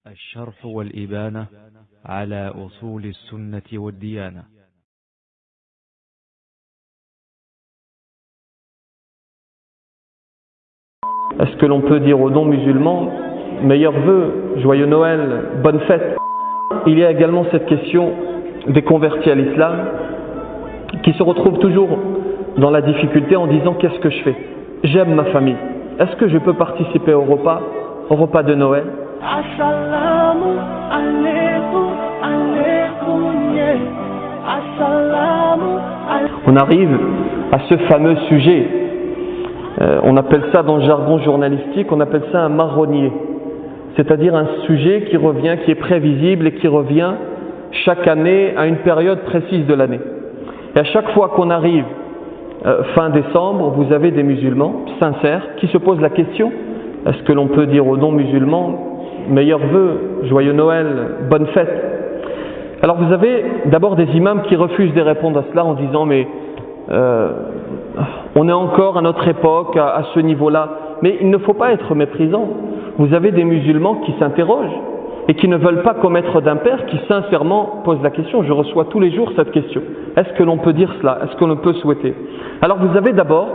الشرح والإبانة على أصول السنة والديانة. Est-ce que l'on peut dire aux non-musulmans meilleurs vœux, joyeux Noël, bonne fête? Il y a également cette question des convertis à l'islam qui se retrouvent toujours dans la difficulté en disant qu'est-ce que je fais? J'aime ma famille. Est-ce que je peux participer au repas de Noël? Assalamu alaikum, alaikum, yeah. Assalamu alaikum. On arrive à ce fameux sujet. On appelle ça dans le jargon journalistique, on appelle ça un marronnier. C'est-à-dire un sujet qui revient, qui est prévisible et qui revient chaque année à une période précise de l'année. Et à chaque fois qu'on arrive fin décembre, vous avez des musulmans sincères qui se posent la question, est-ce que l'on peut dire aux non-musulmans meilleurs vœux, joyeux Noël, bonne fête? Alors vous avez d'abord des imams qui refusent de répondre à cela en disant mais on est encore à notre époque, à ce niveau-là. Mais il ne faut pas être méprisant. Vous avez des musulmans qui s'interrogent et qui ne veulent pas commettre d'impair, qui sincèrement posent la question. Je reçois tous les jours cette question. Est-ce que l'on peut dire cela? Est-ce qu'on peut souhaiter? Alors vous avez d'abord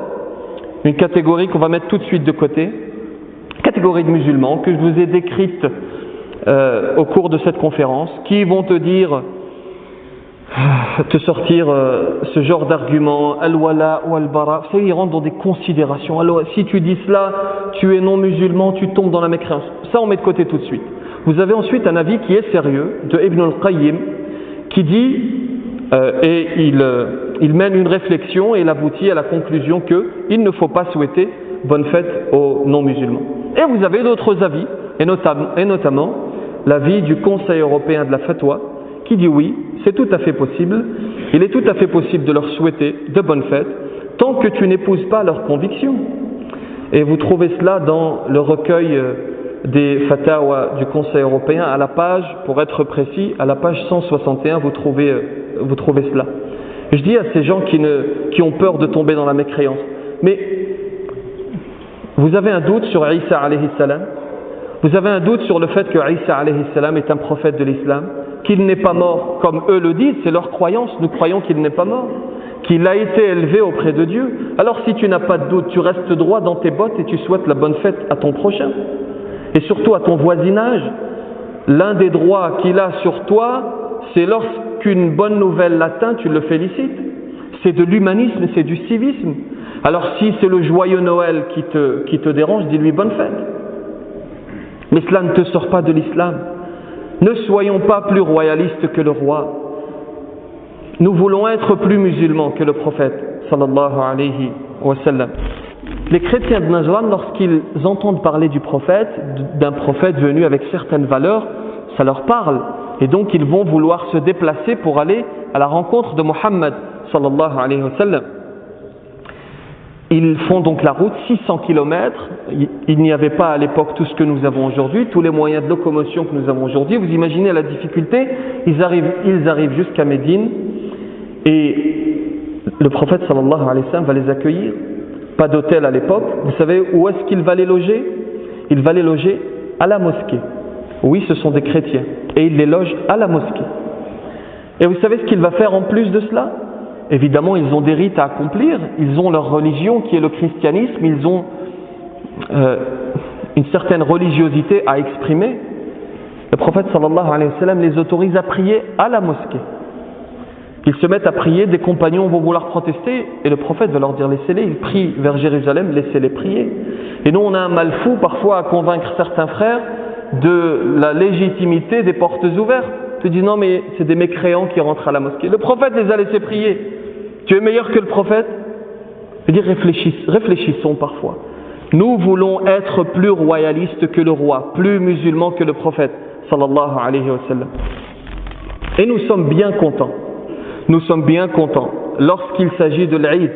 une catégorie qu'on va mettre tout de suite de côté, catégorie de musulmans que je vous ai décrite au cours de cette conférence, qui vont te dire, te sortir ce genre d'argument, al-wala ou al-bara. Vous savez, ils rentrent dans des considérations. Alors, si tu dis cela, tu es non musulman, tu tombes dans la mécréance. Ça, on met de côté tout de suite. Vous avez ensuite un avis qui est sérieux de Ibn al-Qayyim qui dit, et il mène une réflexion et il aboutit à la conclusion qu'il ne faut pas souhaiter bonne fête aux non-musulmans. Et vous avez d'autres avis, et notamment l'avis du Conseil européen de la fatwa, qui dit oui, c'est tout à fait possible, il est tout à fait possible de leur souhaiter de bonnes fêtes, tant que tu n'épouses pas leurs convictions. Et vous trouvez cela dans le recueil des fatawa du Conseil européen, à la page, pour être précis, à la page 161, vous trouvez cela. Je dis à ces gens qui ont peur de tomber dans la mécréance, mais vous avez un doute sur Isa alayhi salam? Vous avez un doute sur le fait que Isa alayhi salam est un prophète de l'islam? Qu'il n'est pas mort, comme eux le disent, c'est leur croyance, nous croyons qu'il n'est pas mort, qu'il a été élevé auprès de Dieu. Alors si tu n'as pas de doute, tu restes droit dans tes bottes et tu souhaites la bonne fête à ton prochain. Et surtout à ton voisinage. L'un des droits qu'il a sur toi, c'est lorsqu'une bonne nouvelle l'atteint, tu le félicites. C'est de l'humanisme, c'est du civisme. Alors si c'est le joyeux Noël qui te dérange, dis-lui bonne fête. Mais cela ne te sort pas de l'islam. Ne soyons pas plus royalistes que le roi. Nous voulons être plus musulmans que le prophète sallallahu alayhi wa sallam. Les chrétiens de Najran, lorsqu'ils entendent parler du prophète, d'un prophète venu avec certaines valeurs, ça leur parle. Et donc ils vont vouloir se déplacer pour aller à la rencontre de Muhammad sallallahu alayhi wa sallam. Ils font donc la route, 600 km. Il n'y avait pas à l'époque tout ce que nous avons aujourd'hui, tous les moyens de locomotion que nous avons aujourd'hui. Vous imaginez la difficulté. Ils arrivent jusqu'à Médine et le prophète sallallahu alayhi wa sallam va les accueillir. Pas d'hôtel à l'époque. Vous savez où est-ce qu'il va les loger? Il va les loger à la mosquée. Oui, ce sont des chrétiens. Et il les loge à la mosquée. Et vous savez ce qu'il va faire en plus de cela? Évidemment, ils ont des rites à accomplir, ils ont leur religion qui est le christianisme, ils ont une certaine religiosité à exprimer. Le prophète sallallahu alayhi wa sallam les autorise à prier à la mosquée. Ils se mettent à prier, des compagnons vont vouloir protester et le prophète va leur dire laissez-les, ils prient vers Jérusalem, laissez-les prier. Et nous on a un mal fou parfois à convaincre certains frères de la légitimité des portes ouvertes. Ils te disent non mais c'est des mécréants qui rentrent à la mosquée. Le prophète les a laissés prier. Tu es meilleur que le prophète? Je veux dire réfléchissons parfois. Nous voulons être plus royalistes que le roi, plus musulmans que le prophète sallallahu alayhi wa sallam. Et nous sommes bien contents. Nous sommes bien contents lorsqu'il s'agit de l'Aïd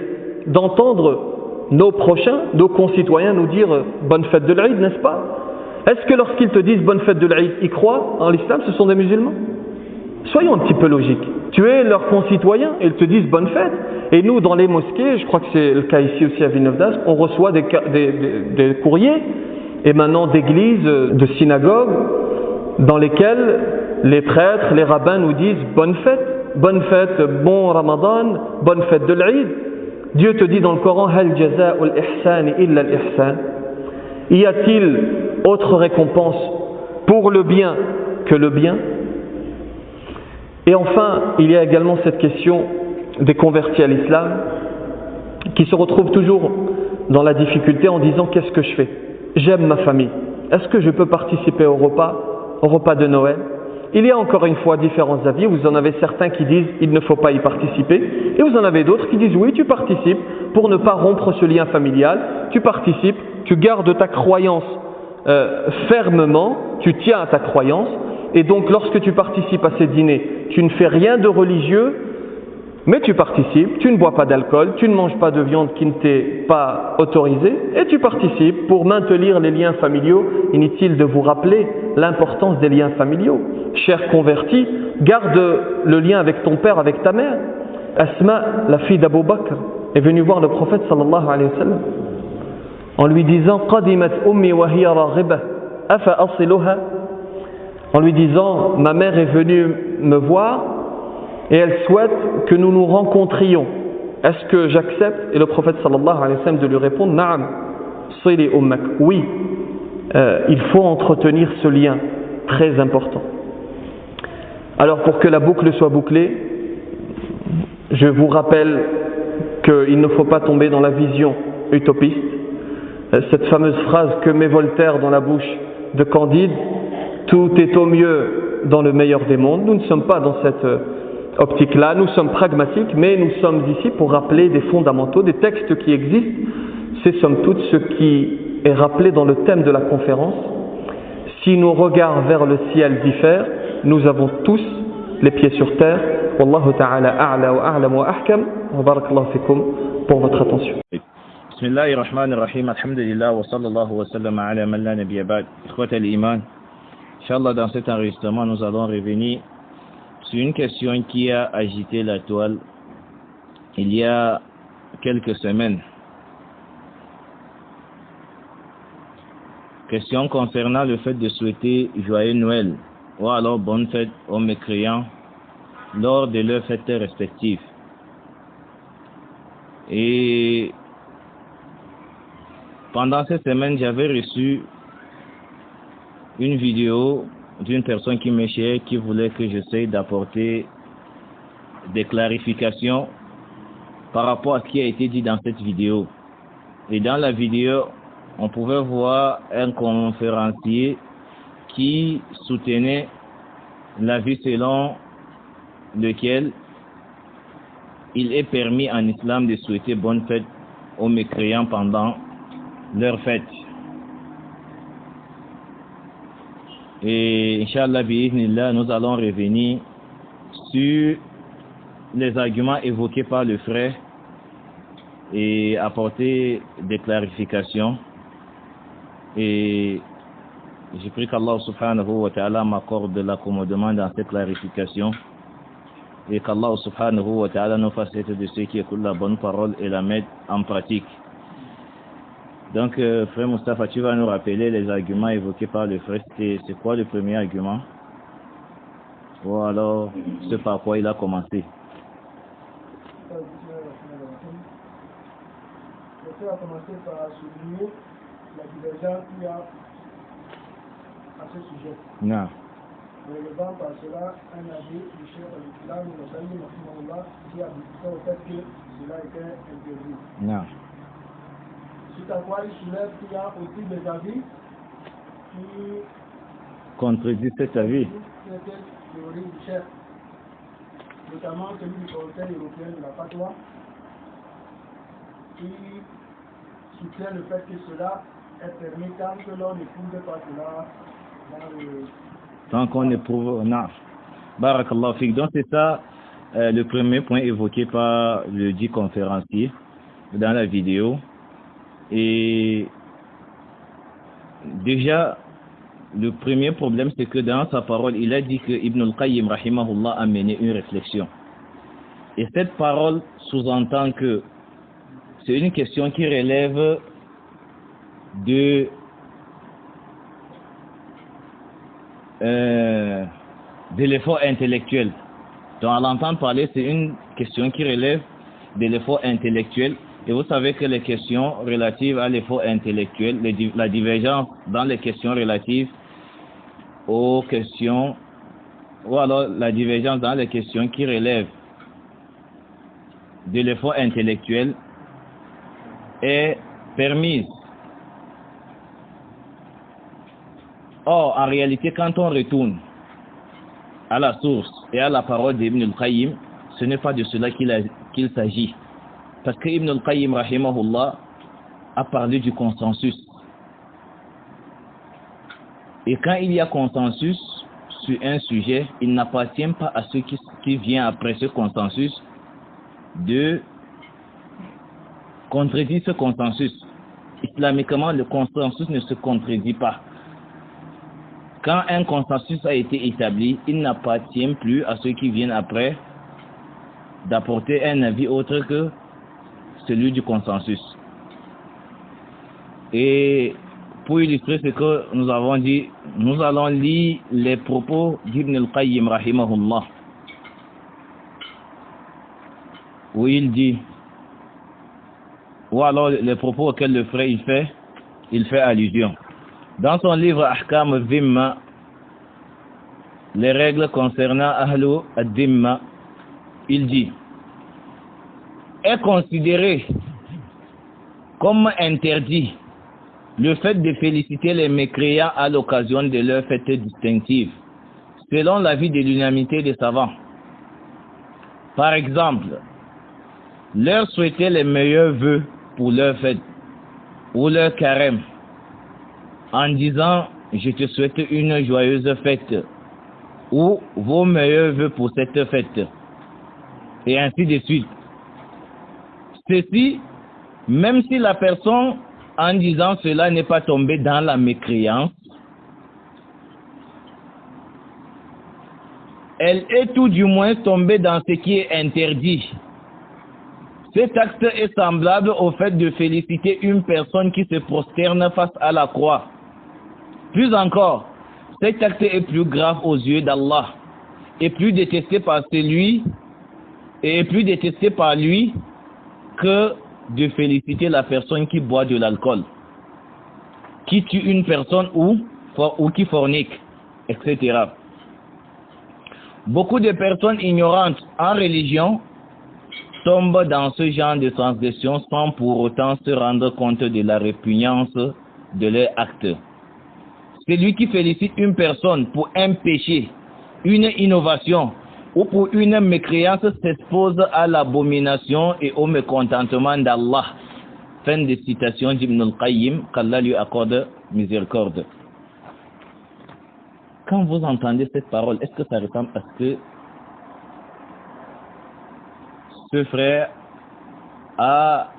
d'entendre nos prochains, nos concitoyens nous dire bonne fête de l'Aïd, n'est-ce pas? Est-ce que lorsqu'ils te disent bonne fête de l'Aïd, ils croient en l'islam, ce sont des musulmans? Soyons un petit peu logiques. Tu es leurs concitoyens et ils te disent bonne fête. Et nous, dans les mosquées, je crois que c'est le cas ici aussi à Villeneuve d'Ascq, on reçoit des courriers émanant d'églises, de synagogues, dans lesquels les prêtres, les rabbins nous disent bonne fête, bon Ramadan, bonne fête de l'Eid. Dieu te dit dans le Coran, Hal jaza'ul ihsan illa al-ihsan. Y a-t-il autre récompense pour le bien que le bien? Et enfin, il y a également cette question des convertis à l'islam qui se retrouvent toujours dans la difficulté en disant qu'est-ce que je fais? J'aime ma famille. Est-ce que je peux participer au repas de Noël? Il y a encore une fois différents avis. Vous en avez certains qui disent il ne faut pas y participer, et vous en avez d'autres qui disent oui, tu participes pour ne pas rompre ce lien familial. Tu participes, tu gardes ta croyance fermement, tu tiens à ta croyance, et donc lorsque tu participes à ces dîners, tu ne fais rien de religieux, mais tu participes, tu ne bois pas d'alcool, tu ne manges pas de viande qui ne t'est pas autorisée, et tu participes pour maintenir les liens familiaux. Inutile de vous rappeler l'importance des liens familiaux. Cher converti, garde le lien avec ton père, avec ta mère. Asma, la fille d'Abu Bakr, est venue voir le prophète sallallahu alayhi wa sallam en lui disant Qadimat ummi wa hiya raghibah afa asiluha, en lui disant ma mère est venue me voir et elle souhaite que nous nous rencontrions. Est-ce que j'accepte? Et le prophète sallallahu alayhi wa sallam de lui répondre Na'am, sili ummak. Oui, il faut entretenir ce lien très important. Alors pour que la boucle soit bouclée, je vous rappelle qu'il ne faut pas tomber dans la vision utopiste. Cette fameuse phrase que met Voltaire dans la bouche de Candide, tout est au mieux dans le meilleur des mondes. Nous ne sommes pas dans cette optique-là, nous sommes pragmatiques, mais nous sommes ici pour rappeler des fondamentaux, des textes qui existent. C'est somme toute ce qui est rappelé dans le thème de la conférence. Si nos regards vers le ciel diffèrent, nous avons tous les pieds sur terre. Wallahu ta'ala a'la wa a'lam wa ahkam. Wa barakallahu fikum pour votre attention. Bismillahirrahmanirrahim. Alhamdulillah wa sallallahu wa sallam ala man la nabiyya ba'd. Ikhwat al-iman. Inch'Allah, dans cet enregistrement, nous allons revenir sur une question qui a agité la toile il y a quelques semaines. Question concernant le fait de souhaiter joyeux Noël ou alors bonne fête aux mécréants lors de leurs fêtes respectives. Et pendant cette semaine, j'avais reçu une vidéo d'une personne qui m'est chère, qui voulait que j'essaye d'apporter des clarifications par rapport à ce qui a été dit dans cette vidéo. Et dans la vidéo, on pouvait voir un conférencier qui soutenait l'avis selon lequel il est permis en islam de souhaiter bonne fête aux mécréants pendant leur fête. Et Inch'Allah, bi'idhnillah, nous allons revenir sur les arguments évoqués par le frère et apporter des clarifications. Et je prie qu'Allah subhanahu wa ta'ala m'accorde de l'accommodement dans cette clarification et qu'Allah subhanahu wa ta'ala nous fasse être de ceux qui écoutent la bonne parole et la mettent en pratique. Donc, frère Mustafa, tu vas nous rappeler les arguments évoqués par le frère. C'est quoi le premier argument? Ou alors, ce par quoi il a commencé? Le frère a commencé par souligner la divergence qu'il y a à ce sujet. Non. Relevant par cela un avis du chef de l'islam, qui a discuté au fait que cela était interdit. Non. Suite à quoi il soulève qu'il y a aussi des avis qui contredisent cet avis. Cette théorie du chef, notamment celui du Conseil européen de la fatwa, qui soutient le fait que cela est permis tant que l'on n'éprouve pas cela dans le... Tant qu'on éprouve... Non. Barakallahu fik. Donc c'est ça le premier point évoqué par le dit conférencier dans la vidéo. Et déjà, le premier problème, c'est que dans sa parole, il a dit que Ibn al-Qayyim, rahimahullah, a mené une réflexion. Et cette parole sous-entend que c'est une question qui relève de l'effort intellectuel. Donc, à l'entendre parler, c'est une question qui relève de l'effort intellectuel. Et vous savez que les questions relatives à l'effort intellectuel, la divergence dans les questions relatives aux questions, ou alors la divergence dans les questions qui relèvent de l'effort intellectuel est permise. Or, en réalité, quand on retourne à la source et à la parole d'Ibn al-Qayyim, ce n'est pas de cela qu'il s'agit. Parce que Ibn al-Qayyim, rahimahullah, a parlé du consensus. Et quand il y a consensus sur un sujet, il n'appartient pas à ceux qui viennent après ce consensus de contredire ce consensus. Islamiquement, le consensus ne se contredit pas. Quand un consensus a été établi, il n'appartient plus à ceux qui viennent après d'apporter un avis autre que celui du consensus. Et pour illustrer ce que nous avons dit, nous allons lire les propos d'Ibn al-Qayyim rahimahullah, où il dit, ou alors les propos auxquels le frère il fait allusion. Dans son livre Ahkam al-Dhimma, les règles concernant Ahlu al-Dhimma, il dit: est considéré comme interdit le fait de féliciter les mécréants à l'occasion de leur fête distinctive, selon l'avis de l'unanimité des savants. Par exemple, leur souhaiter les meilleurs vœux pour leur fête ou leur carême, en disant « je te souhaite une joyeuse fête » ou « vos meilleurs vœux pour cette fête » et ainsi de suite. Ceci, même si la personne, en disant cela, n'est pas tombée dans la mécréance, elle est tout du moins tombée dans ce qui est interdit. Cet acte est semblable au fait de féliciter une personne qui se prosterne face à la croix. Plus encore, cet acte est plus grave aux yeux d'Allah et plus détesté par lui que de féliciter la personne qui boit de l'alcool, qui tue une personne ou qui fornique, etc. Beaucoup de personnes ignorantes en religion tombent dans ce genre de transgression sans pour autant se rendre compte de la répugnance de leur acte. Celui qui félicite une personne pour un péché, une innovation ou pour une mécréance s'expose à l'abomination et au mécontentement d'Allah. Fin de citation d'Ibn al-Qayyim, qu'Allah lui accorde miséricorde. Quand vous entendez cette parole, est-ce que ça ressemble à ce que ce frère a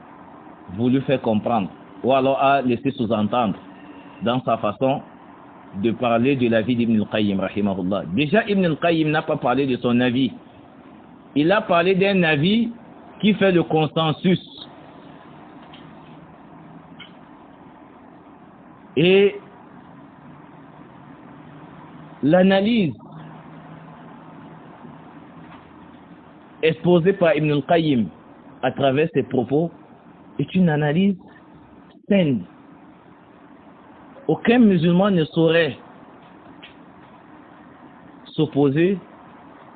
voulu faire comprendre ou alors a laissé sous-entendre dans sa façon de parler de l'avis d'Ibn al-Qayyim rahimahullah? Déjà, Ibn al-Qayyim n'a pas parlé de son avis. Il a parlé d'un avis qui fait le consensus. Et l'analyse exposée par Ibn al-Qayyim à travers ses propos est une analyse saine. Aucun musulman ne saurait s'opposer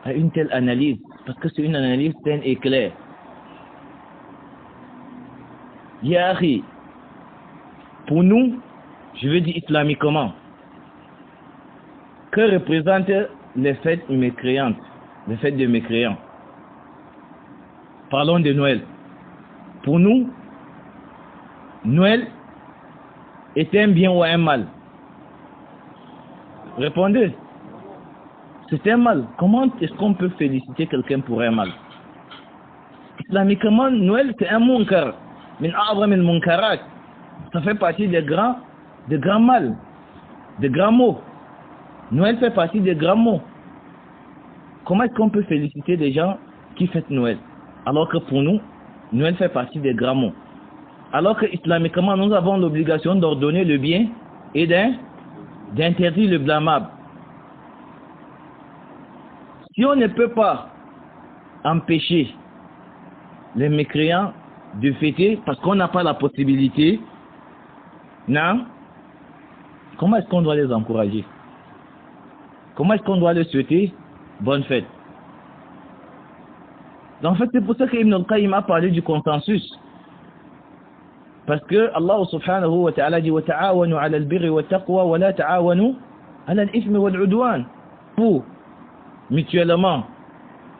à une telle analyse, parce que c'est une analyse saine et claire. Yahri, pour nous, je veux dire islamiquement, que représentent les fêtes mécréantes, les fêtes de mécréants? Parlons de Noël. Pour nous, Noël est un bien ou un mal? Répondez. C'est un mal. Comment est-ce qu'on peut féliciter quelqu'un pour un mal? Islamiquement, Noël c'est un munkar. Min a'zam al-munkarat. Ça fait partie des grands mal, des grands mots. Noël fait partie des grands mots. Comment est-ce qu'on peut féliciter des gens qui fêtent Noël? Alors que pour nous, Noël fait partie des grands mots. Alors que islamiquement, nous avons l'obligation d'ordonner le bien et d'interdire le blâmable. Si on ne peut pas empêcher les mécréants de fêter parce qu'on n'a pas la possibilité, non, comment est-ce qu'on doit les encourager? Comment est-ce qu'on doit les souhaiter bonne fête? Donc, en fait, c'est pour ça qu'Ibn al-Qayyim a parlé du consensus. Parce que Allah subhanahu wa ta'ala dit وَتَعَاوَنُوا عَلَى الْبِرِّ وَالتَّقْوَى وَلَا تَعَاوَنُوا عَلَى الْإِثْمِ وَالْعُدْوَانِ. Pour, mutuellement,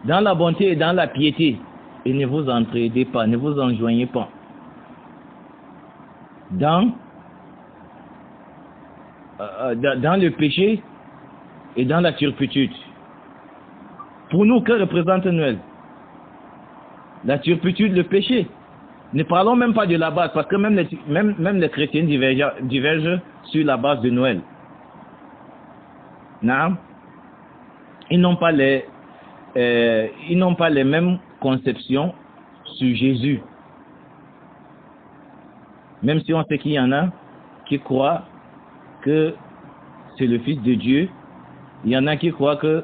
dans la bonté et dans la piété, et ne vous entraidez pas, ne vous enjoignez pas dans le péché et dans la turpitude. Pour nous, que représente Noël? La turpitude, le péché. Ne parlons même pas de la base, parce que même les chrétiens divergent sur la base de Noël. Non? Ils n'ont pas les mêmes conceptions sur Jésus. Même si on sait qu'il y en a qui croient que c'est le Fils de Dieu, il y en a qui croient que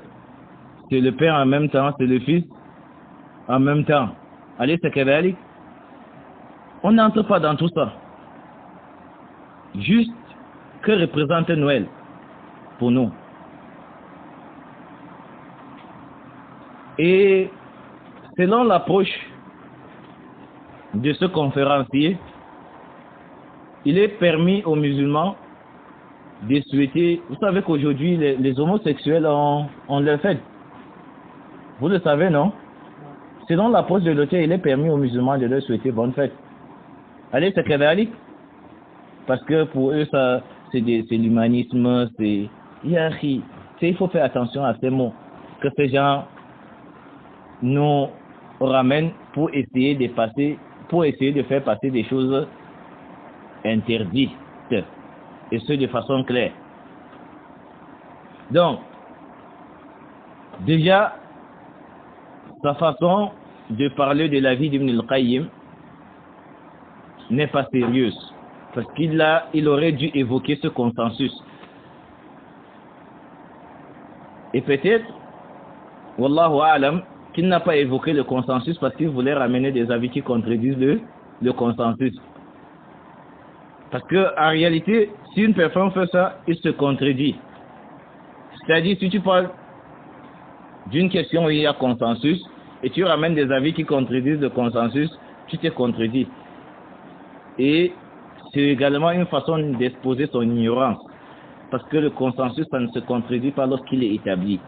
c'est le Père en même temps, c'est le Fils en même temps. Allez, c'est qu'avec. On n'entre pas dans tout ça. Juste, que représente Noël pour nous? Et selon l'approche de ce conférencier, il est permis aux musulmans de souhaiter. Vous savez qu'aujourd'hui, les homosexuels ont leur fête. Vous le savez, non? Selon l'approche de l'auteur, il est permis aux musulmans de leur souhaiter bonne fête. Allez, c'est kadalik. Parce que pour eux, ça, c'est l'humanisme, c'est hiérarchie. Il faut faire attention à ces mots que ces gens nous ramènent pour essayer de faire passer des choses interdites, et ce de façon claire. Donc, déjà, sa façon de parler de la vie d'Ibn al-Qayyim n'est pas sérieuse, parce qu'il aurait dû évoquer ce consensus. Et peut-être, Wallahu a'lam, qu'il n'a pas évoqué le consensus parce qu'il voulait ramener des avis qui contredisent le consensus. Parce que en réalité, si une personne fait ça, il se contredit. C'est-à-dire, si tu parles d'une question où il y a consensus et tu ramènes des avis qui contredisent le consensus, tu te contredis. Et c'est également une façon d'exposer son ignorance. Parce que le consensus, ça ne se contredit pas lorsqu'il est établi.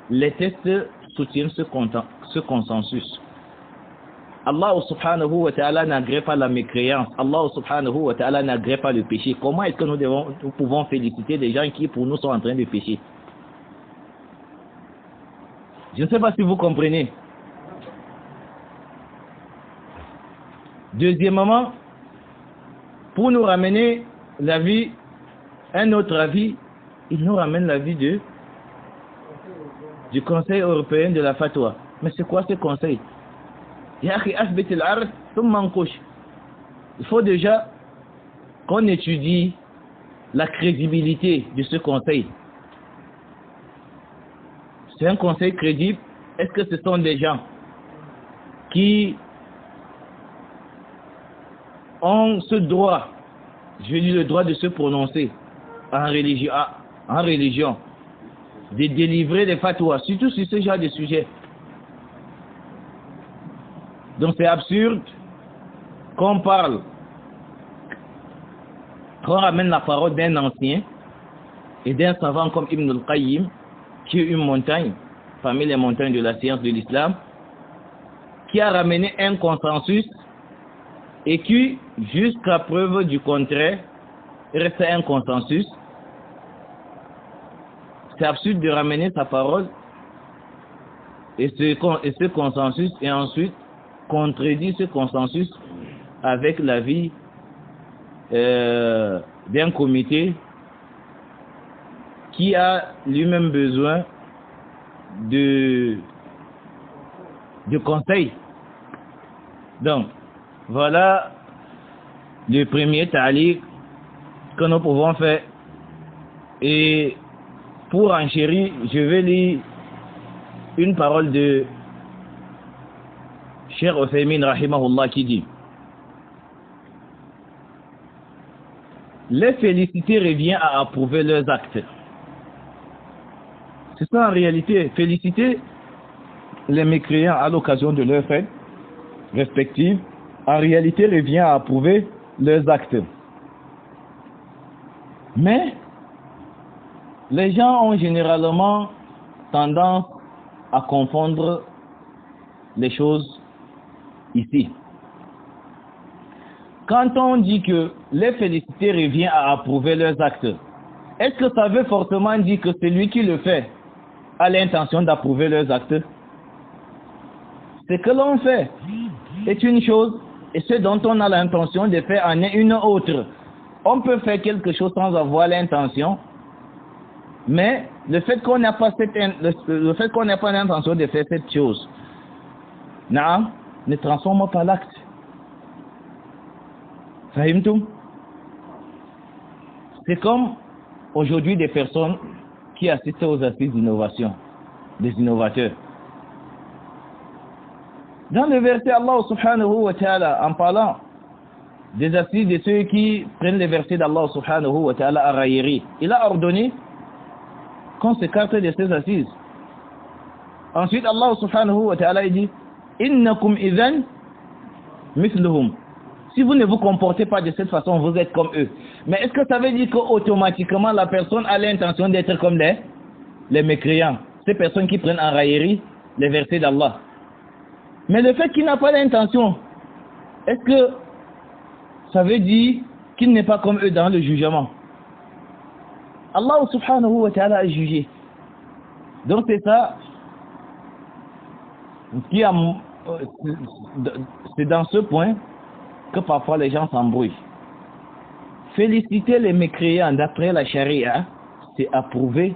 Les textes soutiennent ce consensus. Allah subhanahu wa ta'ala n'agrée pas la mécréance. Allah subhanahu wa ta'ala n'agrée pas le péché. Comment est-ce que nous pouvons féliciter des gens qui pour nous sont en train de pécher? Je ne sais pas si vous comprenez. Deuxièmement, pour nous ramener l'avis, un autre avis, il nous ramène l'avis du Conseil européen de la fatwa. Mais c'est quoi ce conseil? Il faut déjà qu'on étudie la crédibilité de ce conseil. C'est un conseil crédible? Est-ce que ce sont des gens qui ont ce droit, je dis le droit de se prononcer en religion, de délivrer des fatwas, surtout sur ce genre de sujet? Donc c'est absurde qu'on ramène la parole d'un ancien et d'un savant comme Ibn al-Qayyim, qui est une montagne, parmi les montagnes de la science de l'islam, qui a ramené un consensus et qui, jusqu'à preuve du contraire, reste un consensus. C'est absurde de ramener sa parole et ce consensus et ensuite contredit ce consensus avec l'avis d'un comité qui a lui-même besoin de conseils. Donc, voilà le premier ta'liq que nous pouvons faire. Et pour enchérir, je vais lire une parole de Cheikh Uthaymin rahimahullah qui dit: les féliciter revient à approuver leurs actes. C'est ça en réalité. Féliciter les mécréants à l'occasion de leurs fêtes respectives, en réalité revient à approuver leurs actes. Mais les gens ont généralement tendance à confondre les choses ici. Quand on dit que les féliciter revient à approuver leurs actes, est-ce que ça veut forcément dire que celui qui le fait a l'intention d'approuver leurs actes? Ce que l'on fait est une chose, et ce dont on a l'intention de faire en est une autre. On peut faire quelque chose sans avoir l'intention, mais le fait qu'on n'a pas l'intention de faire cette chose, ne transforme pas l'acte. Fahimtum? C'est comme aujourd'hui des personnes qui assistent aux assises d'innovation, des innovateurs. Dans le verset, Allah subhanahu wa ta'ala, en parlant des assises de ceux qui prennent les versets d'Allah subhanahu wa ta'ala à raillerie, il a ordonné qu'on s'écarte de ces assises. Ensuite, Allah subhanahu wa ta'ala dit: innakum idhan mithluhum. Si vous ne vous comportez pas de cette façon, vous êtes comme eux. Mais est-ce que ça veut dire qu'automatiquement la personne a l'intention d'être comme les mécréants, ces personnes qui prennent en raillerie les versets d'Allah? Mais le fait qu'il n'a pas l'intention, est-ce que ça veut dire qu'il n'est pas comme eux dans le jugement? Allah subhanahu wa ta'ala a jugé. Donc c'est ça qui a, c'est dans ce point que parfois les gens s'embrouillent. Féliciter les mécréants d'après la charia, c'est approuver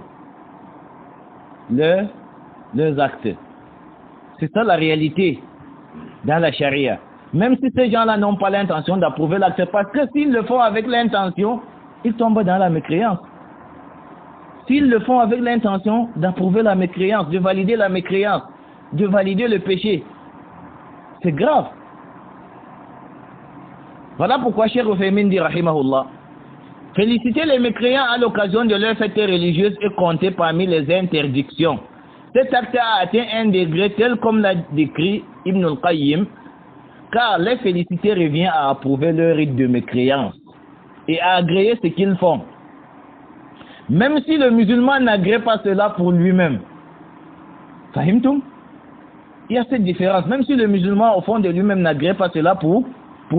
leurs actes. C'est ça la réalité dans la charia. Même si ces gens-là n'ont pas l'intention d'approuver l'acte, parce que s'ils le font avec l'intention, ils tombent dans la mécréance. S'ils le font avec l'intention d'approuver la mécréance, de valider la mécréance, de valider le péché, c'est grave. Voilà pourquoi Cheikh Uthaymin dit rahimahullah: féliciter les mécréants à l'occasion de leur fête religieuse est compté parmi les interdictions. Cet acte a atteint un degré tel comme l'a décrit Ibn al-Qayyim, car les féliciter revient à approuver leur rite de mécréance et à agréer ce qu'ils font. Même si le musulman n'agrée pas cela pour lui-même. Fahimtum? Il y a cette différence. Même si le musulman au fond de lui-même n'agrée pas cela pour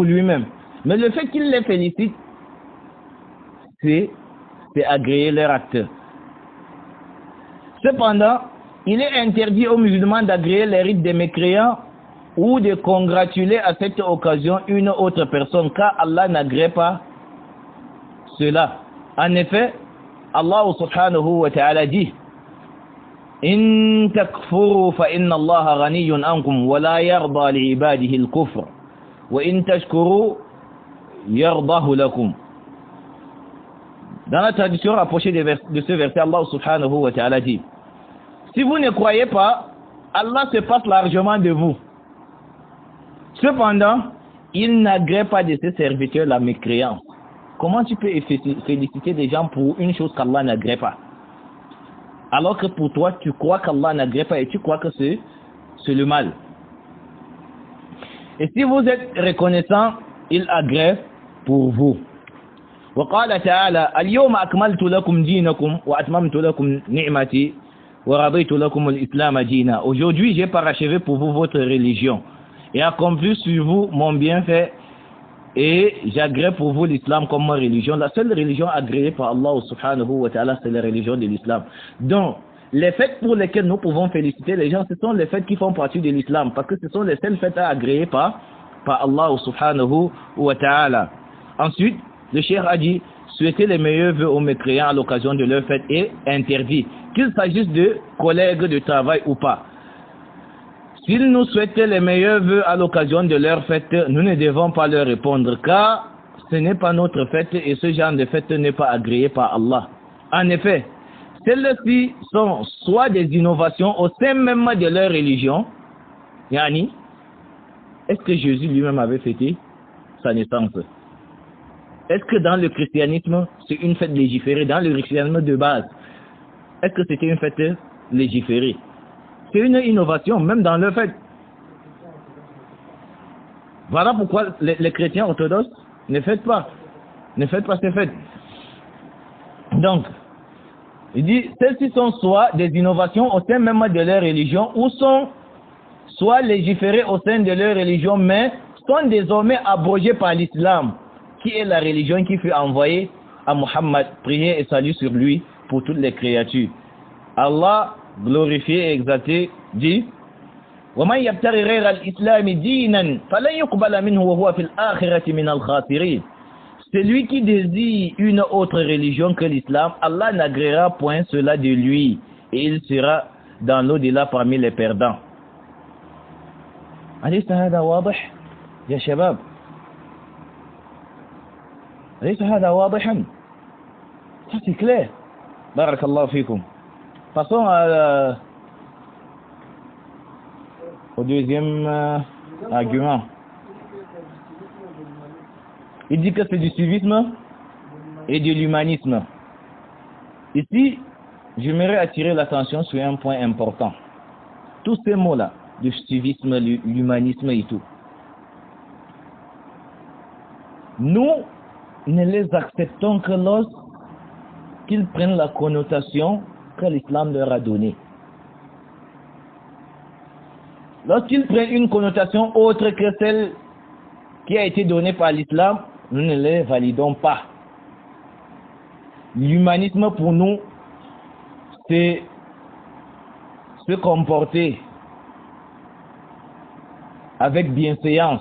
lui-même. Mais le fait qu'il les félicite, c'est agréer leur acte. Cependant, il est interdit aux musulmans d'agréer les rites des mécréants ou de congratuler à cette occasion une autre personne, car Allah n'agrée pas cela. En effet, Allah subhanahu wa ta'ala dit: in takfuru fa inna Allah ghaniyyun ankum wa la yarda li ibadihi al-kufr wa in tashkuru yardahu lakum. Dans la tradition rapprochée de ce verset, Allah subhanahu wa ta'ala dit: si vous ne croyez pas, Allah se passe largement de vous. Cependant, il n'agrée pas de ses serviteurs la mécréance. Comment tu peux féliciter des gens pour une chose qu'Allah n'agrée pas? Alors que pour toi, tu crois qu'Allah n'agrée pas et tu crois que c'est le mal. Et si vous êtes reconnaissant, il agrée pour vous. وقال تعالى: اليوم أكملت لكم دينكم وأتممت لكم نعمتي ورضيت لكم الإسلام دينا. Aujourd'hui, j'ai parachevé pour vous votre religion et accompli sur vous mon bienfait, et j'agrée pour vous l'islam comme religion. La seule religion agréée par Allah subhanahu wa ta'ala, c'est la religion de l'islam. Donc, les fêtes pour lesquelles nous pouvons féliciter les gens, ce sont les fêtes qui font partie de l'islam, parce que ce sont les seules fêtes agréées par Allah subhanahu wa ta'ala. Ensuite, le cheikh a dit: souhaiter les meilleurs vœux aux mécréants à l'occasion de leur fête est interdit, qu'il s'agisse de collègues de travail ou pas. S'ils nous souhaitent les meilleurs vœux à l'occasion de leur fête, nous ne devons pas leur répondre, car ce n'est pas notre fête et ce genre de fête n'est pas agréé par Allah. En effet, celles-ci sont soit des innovations au sein même de leur religion, yani, est-ce que Jésus lui-même avait fêté sa naissance? Est-ce que dans le christianisme, c'est une fête légiférée? Dans le christianisme de base, est-ce que c'était une fête légiférée? C'est une innovation, même dans le fait. Voilà pourquoi les chrétiens orthodoxes ne fêtent pas ces fêtes. Donc, il dit, celles-ci sont soit des innovations au sein même de leur religion, ou sont soit légiférées au sein de leur religion, mais sont désormais abrogées par l'islam, qui est la religion qui fut envoyée à Muhammad, prière et salut sur lui pour toutes les créatures. Allah, glorifié et exalté, dit وَمَنْ يَبْتَغِ غَيْرَ الْإِسْلَامِ دِينًا فَلَنْ يُقْبَلَ مِنْهُ وَهُوَ فِي الْآخِرَةِ مِنَ الْخَاسِرِينَ. Celui qui désire une autre religion que l'islam, Allah n'agréera point cela de lui, et il sera dans l'au-delà parmi les perdants. أليس هذا واضح يا شباب؟ أليس هذا واضحا؟ Ça c'est clair. بارك الله فيكم. Passons au deuxième argument. Il dit que c'est du civisme et de l'humanisme. Ici, j'aimerais attirer l'attention sur un point important. Tous ces mots-là, du civisme, l'humanisme et tout, nous ne les acceptons que lorsqu'ils prennent la connotation que l'islam leur a donnée. Lorsqu'ils prennent une connotation autre que celle qui a été donnée par l'islam, nous ne les validons pas. L'humanisme pour nous, c'est se comporter avec bienséance,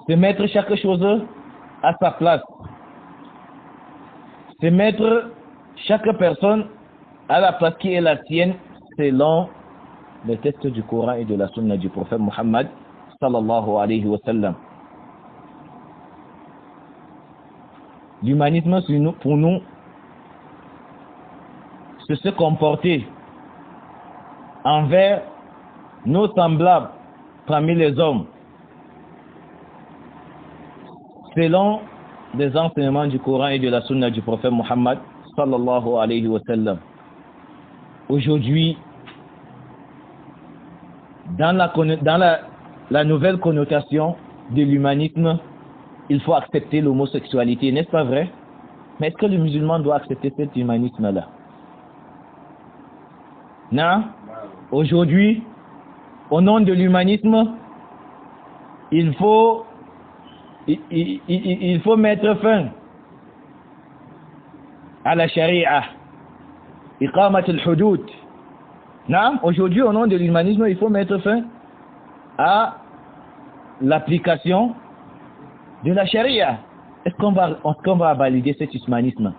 c'est mettre chaque chose à sa place, c'est mettre chaque personne à la place qui est la sienne selon les textes du Coran et de la Sunna du prophète Muhammad sallallahu alayhi wa sallam. L'humanisme pour nous, c'est se comporter envers nos semblables parmi les hommes selon les enseignements du Coran et de la Sunna du prophète Muhammad sallallahu alayhi wa sallam. Aujourd'hui, dans la nouvelle connotation de l'humanisme, il faut accepter l'homosexualité, n'est-ce pas vrai? Mais est-ce que le musulman doit accepter cet humanisme-là? Non? Aujourd'hui, au nom de l'humanisme, il faut mettre fin à la charia, iqamat al-hudud. Non? Aujourd'hui, au nom de l'humanisme, il faut mettre fin à l'application de la charia. Est-ce qu'on va valider cet humanisme?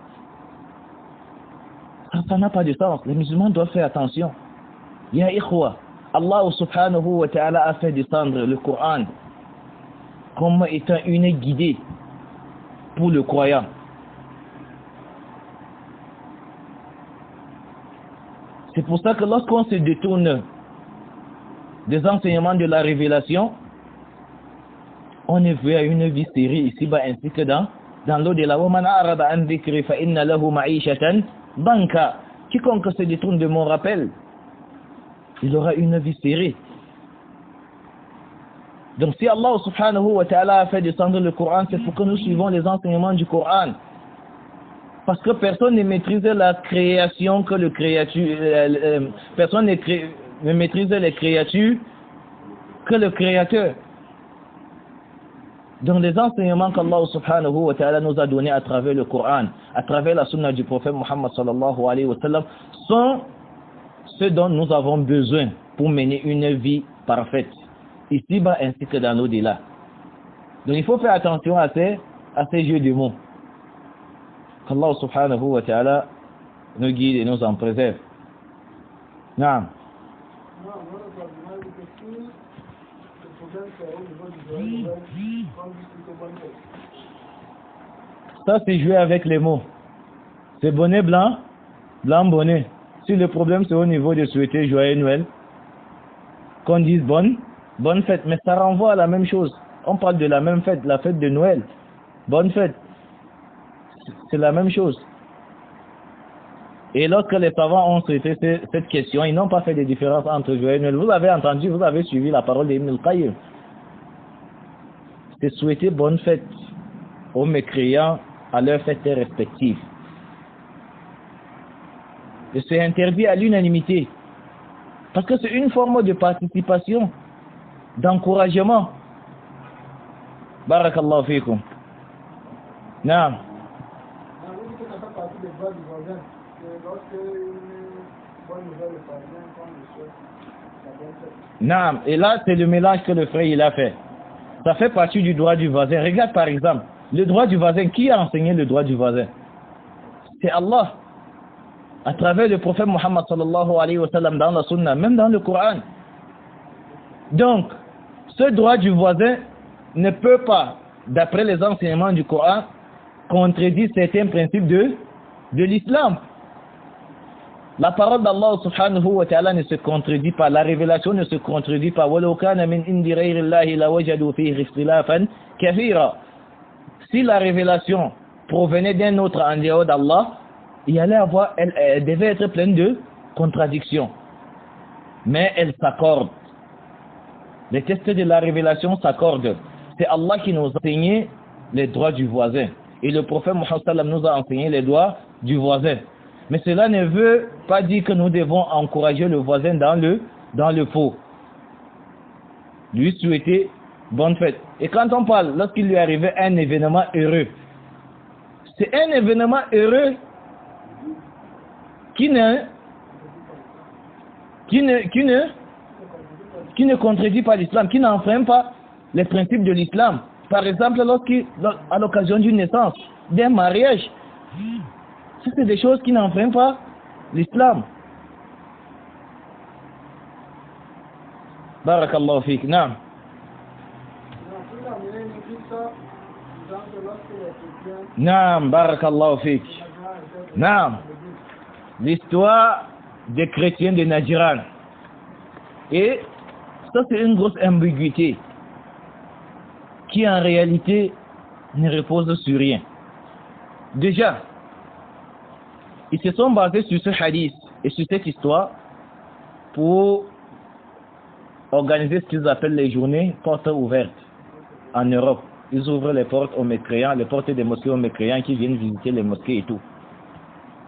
Ça n'a pas de sens. Les musulmans doivent faire attention. Ya ikhwa, Allah subhanahu wa ta'ala a fait descendre le Coran comme étant une guidée pour le croyant. C'est pour ça que lorsqu'on se détourne des enseignements de la révélation, on est voué à une vie stérile ici-bas ainsi que dans l'au-delà. Quiconque se détourne de mon rappel, il aura une vie stérile. Donc si Allah subhanahu wa ta'ala a fait descendre le Coran, c'est pour que nous suivons les enseignements du Coran. Parce que personne ne maîtrise la création que le créature, personne ne maîtrise les créatures que le Créateur. Donc les enseignements qu'Allah subhanahu wa ta'ala nous a donnés à travers le Coran, à travers la sunna du prophète Muhammad sallallahu alayhi wa sallam, sont ce dont nous avons besoin pour mener une vie parfaite, ici-bas ainsi que dans l'au-delà. Donc il faut faire attention à ces jeux de mots. Qu'Allah subhanahu wa ta'ala nous guide et nous en préserve. Naam. Ça c'est jouer avec les mots. C'est bonnet blanc, blanc bonnet. Si le problème c'est au niveau de souhaiter joyeux Noël, qu'on dise bonne fête, mais ça renvoie à la même chose. On parle de la même fête, la fête de Noël. Bonne fête. C'est la même chose. Et lorsque les savants ont traité cette question, ils n'ont pas fait de différence entre joyeux Noël. Vous avez entendu, vous avez suivi la parole d'Ibn al-Qayyim. C'est souhaiter bonne fête aux mécréants à leurs fêtes respectives. Et c'est interdit à l'unanimité. Parce que c'est une forme de participation, d'encouragement. Barakallahu fikum. Naam. Naam. Et là, c'est le mélange que le frère il a fait. Ça fait partie du droit du voisin. Regarde par exemple, le droit du voisin. Qui a enseigné le droit du voisin? C'est Allah. À travers le prophète Muhammad sallallahu alayhi wa sallam dans la sunna, même dans le Coran. Donc, ce droit du voisin ne peut pas, d'après les enseignements du Coran, contredire certains principes de l'islam. La parole d'Allah subhanahu wa ta'ala ne se contredit pas, la révélation ne se contredit pas. وَلَوْ كَانَ مِنْ إِنْدِ غَيْرِ اللَّهِ لَوَجَدُوا فِيهِ اخْتِلَافًا كَثِيرًا. Si la révélation provenait d'un autre en dehors d'Allah, elle devait être pleine de contradictions. Mais elle s'accorde. Les textes de la révélation s'accordent. C'est Allah qui nous a enseigné les droits du voisin. Et le prophète Muhammad sallam nous a enseigné les droits du voisin. Mais cela ne veut pas dire que nous devons encourager le voisin dans le faux. Lui souhaiter bonne fête. Et quand on parle, lorsqu'il lui arrivait un événement heureux, c'est un événement heureux qui ne contredit pas l'islam, qui n'enfreint pas les principes de l'islam. Par exemple, à l'occasion d'une naissance, d'un mariage, c'est des choses qui n'enfreignent pas l'islam. Barakallahu fik. Naam. Naam, barakallahu fik. Naam. L'histoire des chrétiens de Najran. Et ça, c'est une grosse ambiguïté qui en réalité ne repose sur rien. Déjà, ils se sont basés sur ce hadith et sur cette histoire pour organiser ce qu'ils appellent les journées portes ouvertes en Europe. Ils ouvrent les portes aux mécréants, les portes des mosquées aux mécréants qui viennent visiter les mosquées et tout.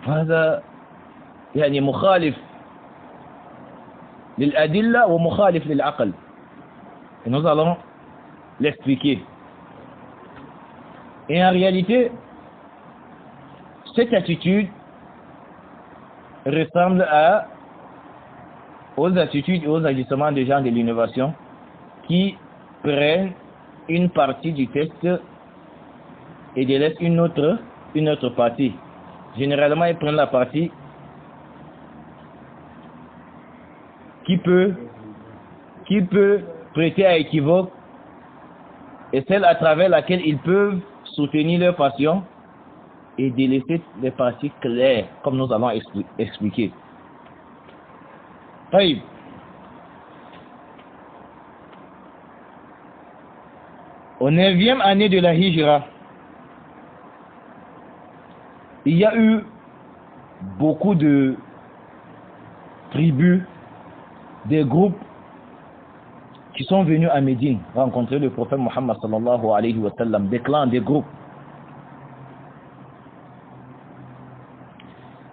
هذا يعني مخالف للأدلة ومخالف للعقل. Et nous allons l'expliquer. Et en réalité, cette attitude ressemble aux attitudes et aux agissements des gens de l'innovation qui prennent une partie du texte et délaissent une autre partie. Généralement, ils prennent la partie qui peut prêter à équivoque et celle à travers laquelle ils peuvent soutenir leur passion et délaisser les parties claires, comme nous allons expliquer. Taïb. Au 9e année de la Hijra, il y a eu beaucoup de tribus, des groupes qui sont venus à Médine rencontrer le prophète Muhammad sallallahu alayhi wa sallam, des clans, des groupes.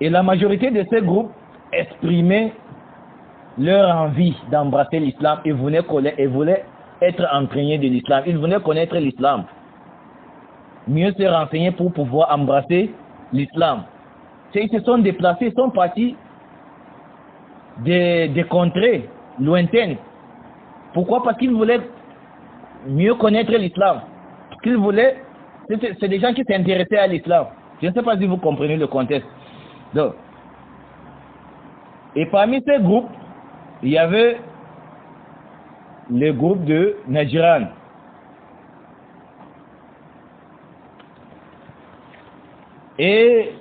Et la majorité de ces groupes exprimaient leur envie d'embrasser l'islam et voulaient être imprégnés de l'islam. Ils voulaient connaître l'islam, mieux se renseigner pour pouvoir embrasser l'islam. Ils se sont déplacés, ils sont partis des contrées lointaines. Pourquoi? Parce qu'ils voulaient mieux connaître l'islam. C'est des gens qui s'intéressaient à l'islam. Je ne sais pas si vous comprenez le contexte. Donc, et parmi ces groupes, il y avait le groupe de Najran. Et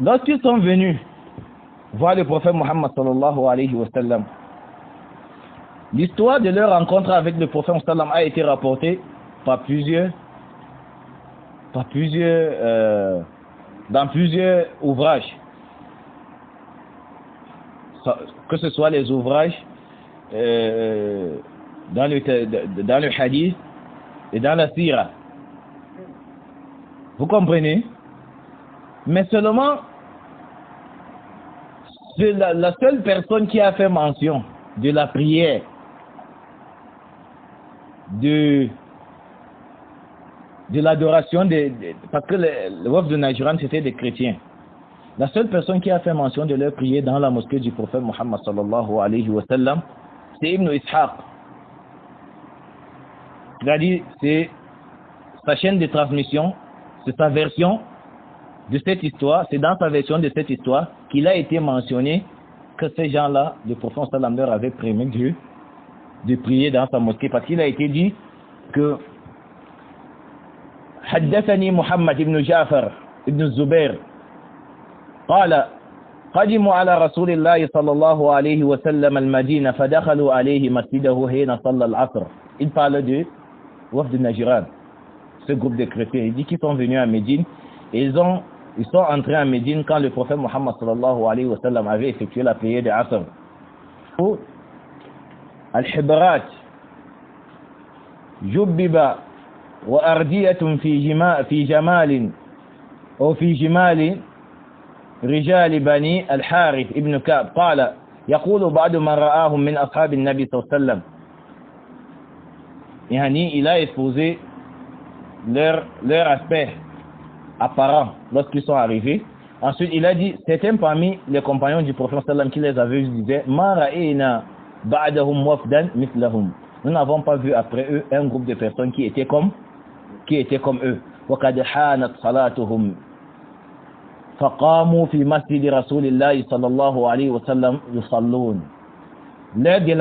lorsqu'ils sont venus voir le prophète Muhammad sallallahu alayhi wa sallam, l'histoire de leur rencontre avec le prophète sallam a été rapportée dans plusieurs ouvrages, que ce soit les ouvrages dans le hadith et dans la sira. Vous comprenez? Mais seulement c'est la seule personne qui a fait mention de la prière de l'adoration parce que le wafd de Najran c'était des chrétiens. La seule personne qui a fait mention de leur prière dans la mosquée du prophète Muhammad sallallahu alayhi wa sallam, c'est Ibn Ishaq. C'est-à-dire, c'est sa chaîne de transmission, c'est sa version de cette histoire, c'est dans sa version de cette histoire qu'il a été mentionné que ces gens-là, le prophète sallam leur avait permis de prier dans sa mosquée, parce qu'il a été dit que حدثني محمد بن جعفر بن الزبير قال قدموا على رسول الله صلى الله عليه وسلم المدينة فدخلوا عليه مسجده حين صلى العصر. Il parle de Wafd de Najran, ce groupe de chrétiens. Il dit qu'ils sont venus à Médine et ils sont entrés à Médine quand le prophète Muhammad sallallahu alayhi wa sallam avait effectué la prière de Asr. Al-Hibrat Jubbiba وأردية في جمال أو في جمال رجال بني الحارث ابن كعب قال يقول بعض من رآهم من أصحاب النبي صلى الله عليه وسلم. يعني il a exposé leur aspect apparent lorsqu'ils sont arrivés. Ensuite il a dit certains parmi les compagnons du prophète sallam qui les avaient disaient ما رأينا بعدهم وفدا مثلهم. Nous n'avons pas vu après eux un groupe de personnes qui étaient comme eux. وقد حانت صلاتهم فقاموا في مسجد رسول الله صلى الله عليه وسلم يصلون. L'heure de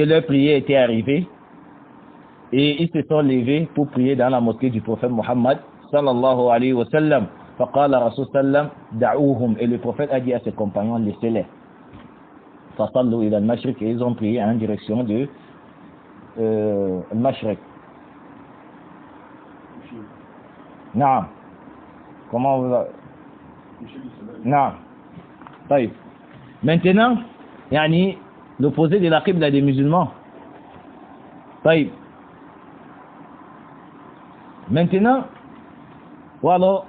leur prière était arrivée et ils se sont levés pour prier dans la mosquée du prophète Muhammad sallallahu alayhi wa sallam. فقال رسول sallam دعوهم, et le prophète a dit à ses compagnons, laissez-les. فصلوا إلى المشرق, et ils ont prié en direction de المشرق. نعم. Comment vous Non. Maintenant, yani l'opposé de la qibla des musulmans. Maintenant, voilà,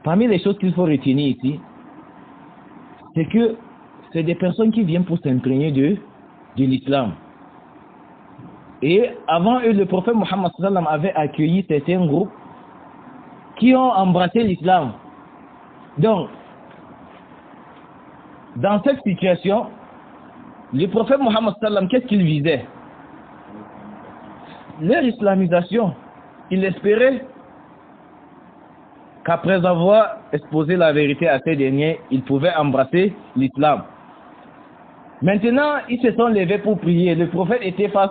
parmi les choses qu'il faut retenir ici, c'est que c'est des personnes qui viennent pour s'imprégner de l'islam. Et avant eux, le prophète Muhammad sallam avait accueilli certains groupes qui ont embrassé l'islam. Donc, dans cette situation, le prophète Muhammad sallam, qu'est-ce qu'il visait? Leur islamisation. Il espérait qu'après avoir exposé la vérité à ces derniers, ils pouvaient embrasser l'islam. Maintenant, ils se sont levés pour prier. Le prophète était face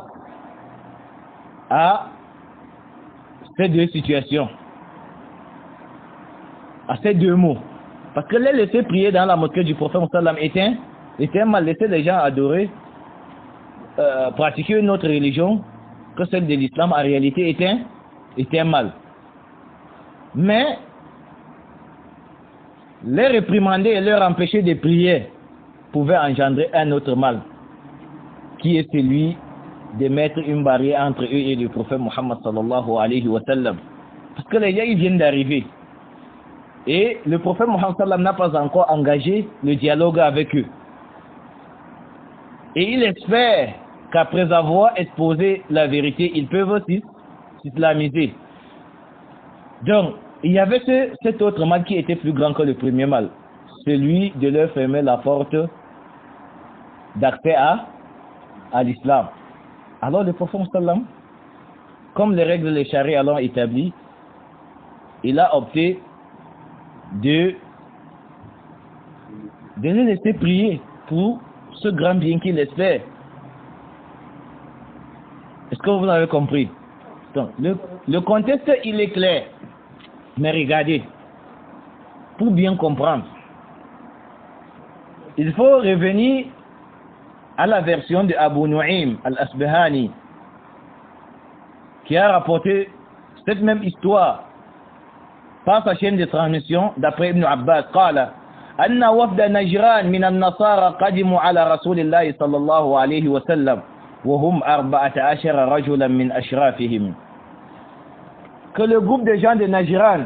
à ces deux situations, à ces deux mots. Parce que les laisser prier dans la mosquée du prophète sallam était mal. Laisser les gens adorer, pratiquer une autre religion que celle de l'islam, en réalité était mal. Mais les réprimander et leur empêcher de prier pouvait engendrer un autre mal, qui est celui de mettre une barrière entre eux et le prophète Muhammad sallallahu alayhi wa sallam. Parce que les gens ils viennent d'arriver et le prophète Muhammad sallam n'a pas encore engagé le dialogue avec eux. Et il espère qu'après avoir exposé la vérité, ils peuvent aussi s'islamiser. Donc, il y avait cet autre mal qui était plus grand que le premier mal, celui de leur fermer la porte d'accès à l'islam. Alors le prophète sallam, comme les règles des charia l'ont établi, il a opté de les laisser prier pour ce grand bien qu'il espère. Est-ce que vous avez compris? Donc, le contexte il est clair. Mais regardez, pour bien comprendre, il faut revenir à la version de Abu Nu'aym al-Asbahani, qui a rapporté cette même histoire par sa chaîne de transmission d'après Ibn Abbas. قال أن وفد نجران من النصارى قدموا على رسول الله صلى الله عليه وسلم وهم 14 رجلا من أشرافهم. Que le groupe de gens de Najran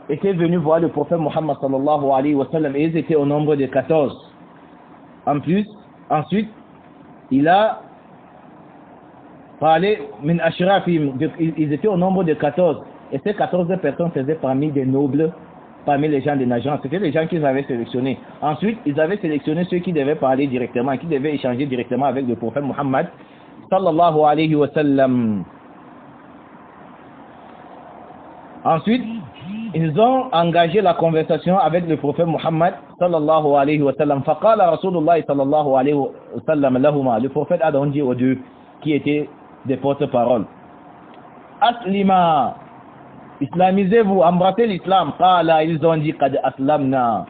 était venu voir le prophète Muhammad sallallahu alayhi wa sallam et ils étaient au nombre de 14. En plus, ensuite, il a parlé min ashrafihim, ils étaient au nombre de 14. Et ces 14 personnes faisaient parmi des nobles, parmi les gens de Najran. C'était les gens qu'ils avaient sélectionnés. Ensuite, ils avaient sélectionné ceux qui devaient parler directement, qui devaient échanger directement avec le prophète Muhammad sallallahu alayhi wa sallam. Ensuite, ils ont engagé la conversation avec le prophète Muhammad sallallahu alayhi wa sallam. Faqala Rasulullah sallallahu alayhi wa sallam lahuma. Le prophète a donc dit aux deux qui étaient des porte-paroles: Aslima, islamisez-vous, embrassez l'islam. Qala, ils ont dit qad aslamna.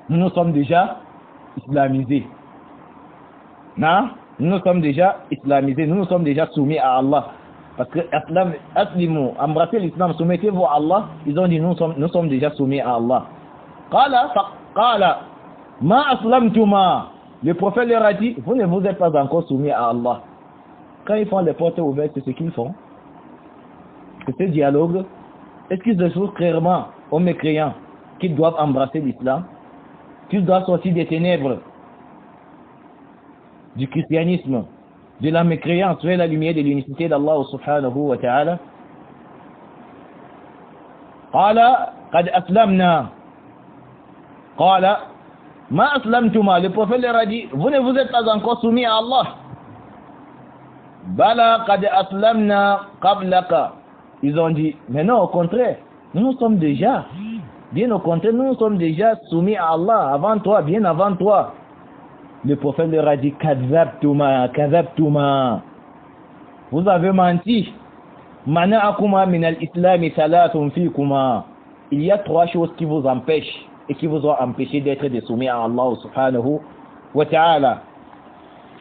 Nous sommes déjà islamisés. Nous sommes déjà islamisés, nous sommes déjà soumis à Allah. Parce que aslimu, embrassez l'islam, soumettez-vous à Allah. Ils ont dit nous sommes déjà soumis à Allah. Qala ma aslamtuma. Le prophète leur a dit, vous ne vous êtes pas encore soumis à Allah. Quand ils font les portes ouvertes, c'est ce qu'ils font. C'est ce dialogue. Est-ce qu'ils disent clairement aux mécréants qu'ils doivent embrasser l'islam, qu'ils doivent sortir des ténèbres du christianisme, de la mécréance vers la lumière de l'unicité d'Allah subhanahu wa ta'ala? Qala qad aslamna. Qala ma aslamtuma. Le prophète leur a dit, vous ne vous êtes pas encore soumis à Allah. Bala qad aslamna qablaka. Ils ont dit, mais non, au contraire, nous sommes déjà, bien au contraire, nous sommes déjà soumis à Allah avant toi, bien avant toi. Le prophète leur a dit, kadhabtuma, kadhabtuma. Vous avez menti. Mana'akuma min al-islami thalathun fikuma. Il y a 3 choses qui vous empêchent et qui vous ont empêché d'être des soumis à Allah subhanahu wa ta'ala.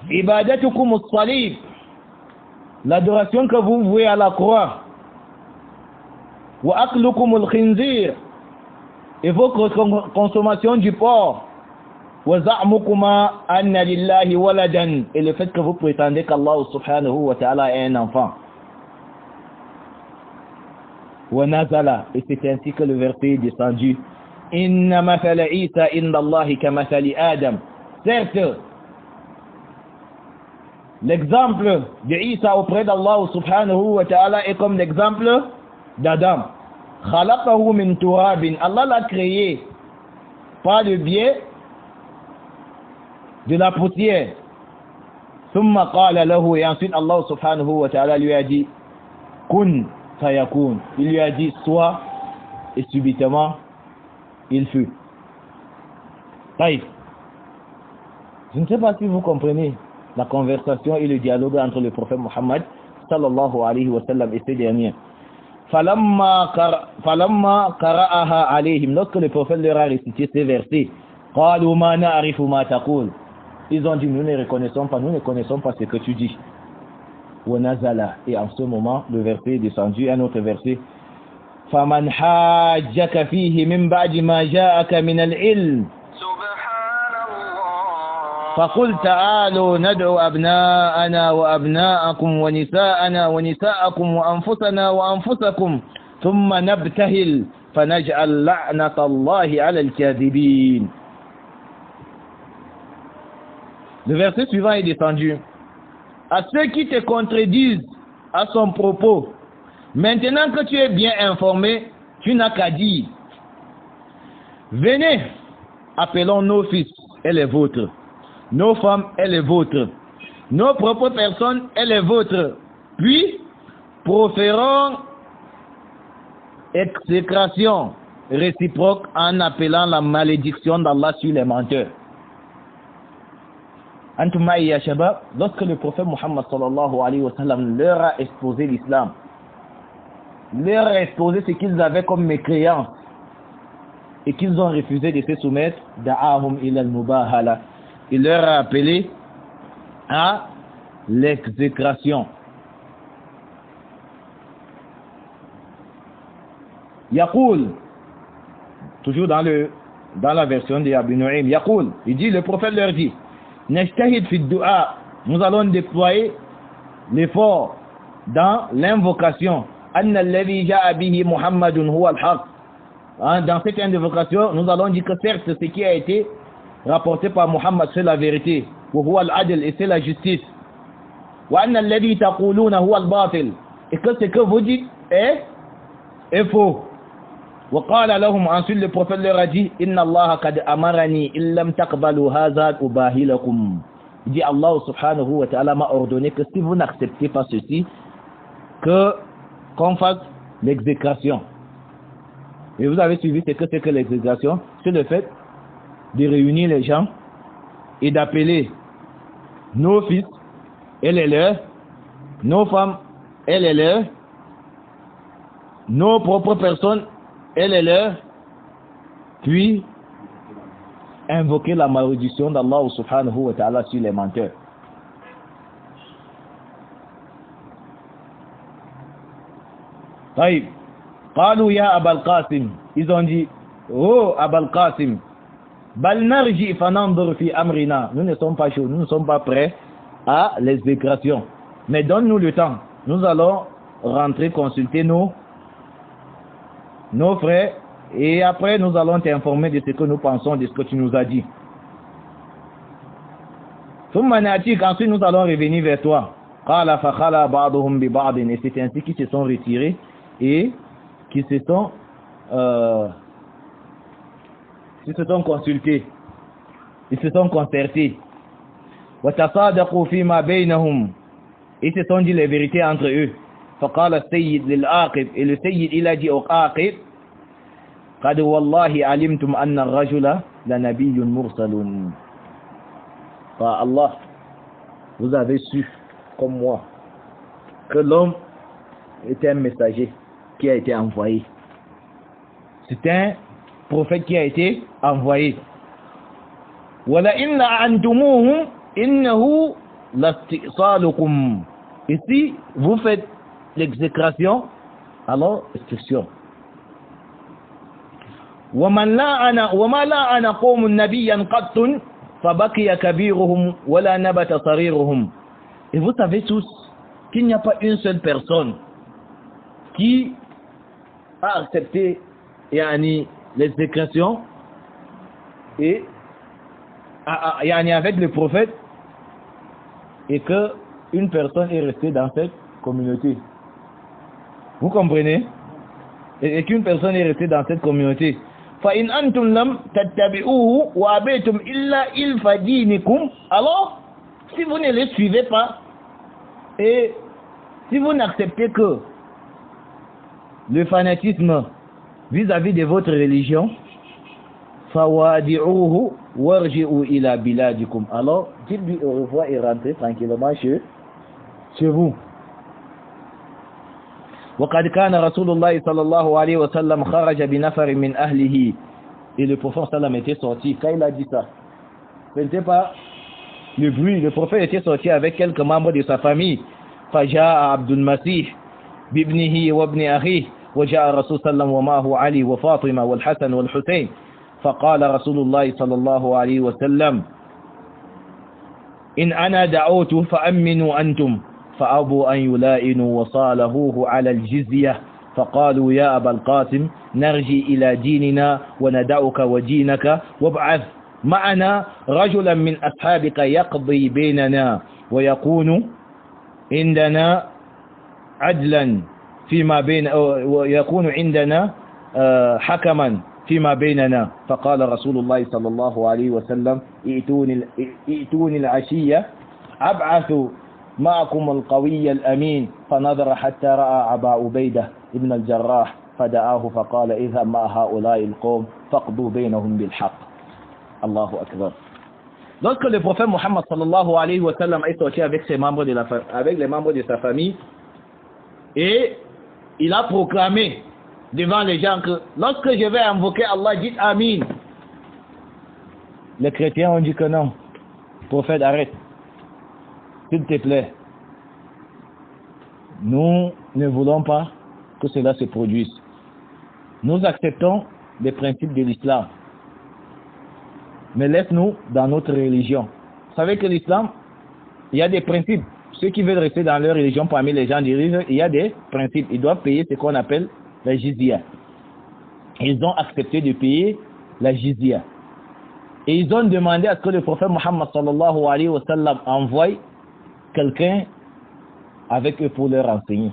Ibadatukum as-salib. L'adoration que vous vouez à la croix. Wa aklukum al-khinzir. Et votre consommation du porc. Wa za'mukuma anna lillahi waladan. Et le fait que vous prétendez qu'Allah subhanahu wa ta'ala est un enfant. Wa nazala. Et c'est ainsi que le verset est descendu. Inna mathala Isa inda Allahi ka mathali Adam. Certes, l'exemple de Isa auprès d'Allah subhanahu wa ta'ala est comme l'exemple d'Adam. Khalaqahu min turabin. Allah l'a créé par le biais de la poussière. Thumma qala lahu. Et ensuite Allah subhanahu wa ta'ala lui a dit kun fayakun. Il lui a dit sois, et subitement il fut. Taïf. Je ne sais pas si vous comprenez la conversation et le dialogue entre le prophète Muhammad sallallahu alayhi wa sallam et ces derniers. Falamma qara'aha alayhim. Lorsque le prophète leur a récité ces versets, qalu ma na'rifu ma taqul. Ils ont dit, nous ne connaissons pas ce que tu dis. Wa nazala. Et en ce moment, le verset est descendu, un autre verset. فَمَنْ حَاجَّكَ فِيهِ مِنْ بَعْدِ مَا جَاءَكَ مِنَ الْعِلْمِ فَقُلْ تَعَالُوا نَدْعُ أَبْنَاءَنَا وَأَبْنَاءَكُمْ وَنِسَاءَنَا وَنِسَاءَكُمْ وَأَنفُسَنَا وَأَنفُسَكُمْ ثُمَّ نَبْتَهِلْ فَنَجْعَلْ لَعْنَةَ اللَّهِ عَلَى الْكَاذِبِينَ. Le verset suivant est descendu. À ceux qui te contredisent à son propos, maintenant que tu es bien informé, tu n'as qu'à dire, venez, appelons nos fils et les vôtres, nos femmes et les vôtres, nos propres personnes et les vôtres, puis proférons exécration réciproque en appelant la malédiction d'Allah sur les menteurs. Antouma ya Shabab, lorsque le prophète Muhammad sallallahu alayhi wa sallam leur a exposé l'islam, leur a exposé ce qu'ils avaient comme mécréance et qu'ils ont refusé de se soumettre, da'ahum ila al-mubahala. Il leur a appelé à l'exécration. Yaqul, toujours dans la version de Abu Nu'aym, Yaqul, il dit, le prophète leur dit, Najtahid fi du'a, nous allons déployer l'effort dans l'invocation. Anna alladhi ja'a bihi Muhammadun huwa al-haq. Dans cette invocation, nous allons dire que certes, ce qui a été rapporté par Muhammad, c'est la vérité. Wa huwa al-adl, et c'est la justice. Wa anna alladhi taquluna huwa al-batil, et que ce que vous dites est faux. Wa qala lahum, ensuite le prophète leur a dit, inna Allah qad amarani illam taqbalu hadha ubahilakum. Il dit, Allah subhanahu wa ta'ala m'a ordonné que si vous n'acceptez pas ceci, qu'on fasse l'exécration. Et vous avez suivi ce que c'est que l'exécration. C'est le fait de réunir les gens et d'appeler nos fils et les leurs, nos femmes et les leurs, nos propres personnes et les leurs, puis invoquer la malédiction d'Allah subhanahu wa ta'ala sur les menteurs. طيب قالوا يا أبا القاسم, ils ont dit, oh Aba al-Qasim, bal narji fanandur fi amrina, nous ne sommes pas chauds, nous ne sommes pas prêts à l'exécration, mais donne-nous le temps, nous allons rentrer consulter nos frères et après nous allons t'informer de ce que nous pensons, de ce que tu nous as dit. Ensuite nous allons revenir vers toi. Qala fa khala ba'duhum bi ba'd, et c'est ainsi qu'ils se sont retirés et qui se sont consultés, ils se sont concertés. Wa tasadaqu fi ma bainahum, ils se sont dit les vérités entre eux. Faqala as-sayyid lil-aqib, et le sayyid il a dit au aqib, qad wallahi alimtum anna ar-rajula la nabiyyun mursalun. Fa Allah, vous avez su comme moi que l'homme était un messager qui a été envoyé. C'est un prophète qui a été envoyé. Wala inna antumuhum innahu lastisalukum. Et si vous faites l'exécration, alors exécution. وما لَعَنَ قوم نبيا قط فبقي كبيرهم ولا نبت صغيرهم. Et vous savez tous qu'il n'y a pas une seule personne qui a accepté l'exécration et avec le prophète, et que une personne est restée dans cette communauté. Vous comprenez? Et qu'une personne est restée dans cette communauté. فَإِنْ أَنْتُمْ لَمْ تَتَّبِعُوهُ وَأَبَيْتُمْ إِلَّا إِلْفَ دِينِكُمْ. Alors, si vous ne les suivez pas, et si vous n'acceptez que le fanatisme vis-à-vis de votre religion, فَوَادِعُوهُ وَارْجِعُوا إِلَى بِلَادِكُمْ. Alors, dites-lui au revoir et rentrez tranquillement chez vous. وقد كان رسول الله صلى الله عليه وسلم خرج بنفر من أهله. Et le prophète sallam était sorti. Quand il a dit ça, ce n'était pas le bruit. Le prophète était sorti avec quelques membres de sa famille. فجاء عبد المسيح بابنه وابن أخيه وجاء رسول صلى الله عليه وسلم ومعه علي وفاطمة والحسن والحسين. فقال رسول الله صلى الله عليه وسلم إن أنا دعوت فأمنوا أنتم. فأبوا أن يلائنوا وصالحوه على الجزية. فقالوا يا أبا القاسم نرجي إلى ديننا وندعك ودينك وابعث معنا رجلا من أصحابك يقضي بيننا ويكون عندنا عدلا فيما بين، ويكون عندنا حكما فيما بيننا. فقال رسول الله صلى الله عليه وسلم ائتوني العشية أبعث معكم القوي الأمين. فنظر حتى رأى أبا عبيدة ابن الجراح فدعاه فقال اذهب مع هؤلاء القوم فاقضوا بينهم بالحق. الله أكبر. Lorsque le prophète Mohammed sallallahu alayhi wa sallam est sorti avec les membres de sa famille, et il a proclamé devant les gens que lorsque je vais invoquer Allah, dites Amin. Les chrétiens ont dit que non. Prophète, arrête. S'il te plaît. Nous ne voulons pas que cela se produise. Nous acceptons les principes de l'islam. Mais laisse-nous dans notre religion. Vous savez que l'islam, il y a des principes. Ceux qui veulent rester dans leur religion parmi les gens du rive, il y a des principes. Ils doivent payer ce qu'on appelle la jizya. Ils ont accepté de payer la jizya. Et ils ont demandé à ce que le prophète Muhammad sallallahu alayhi wa sallam envoie quelqu'un avec eux pour leur enseigner.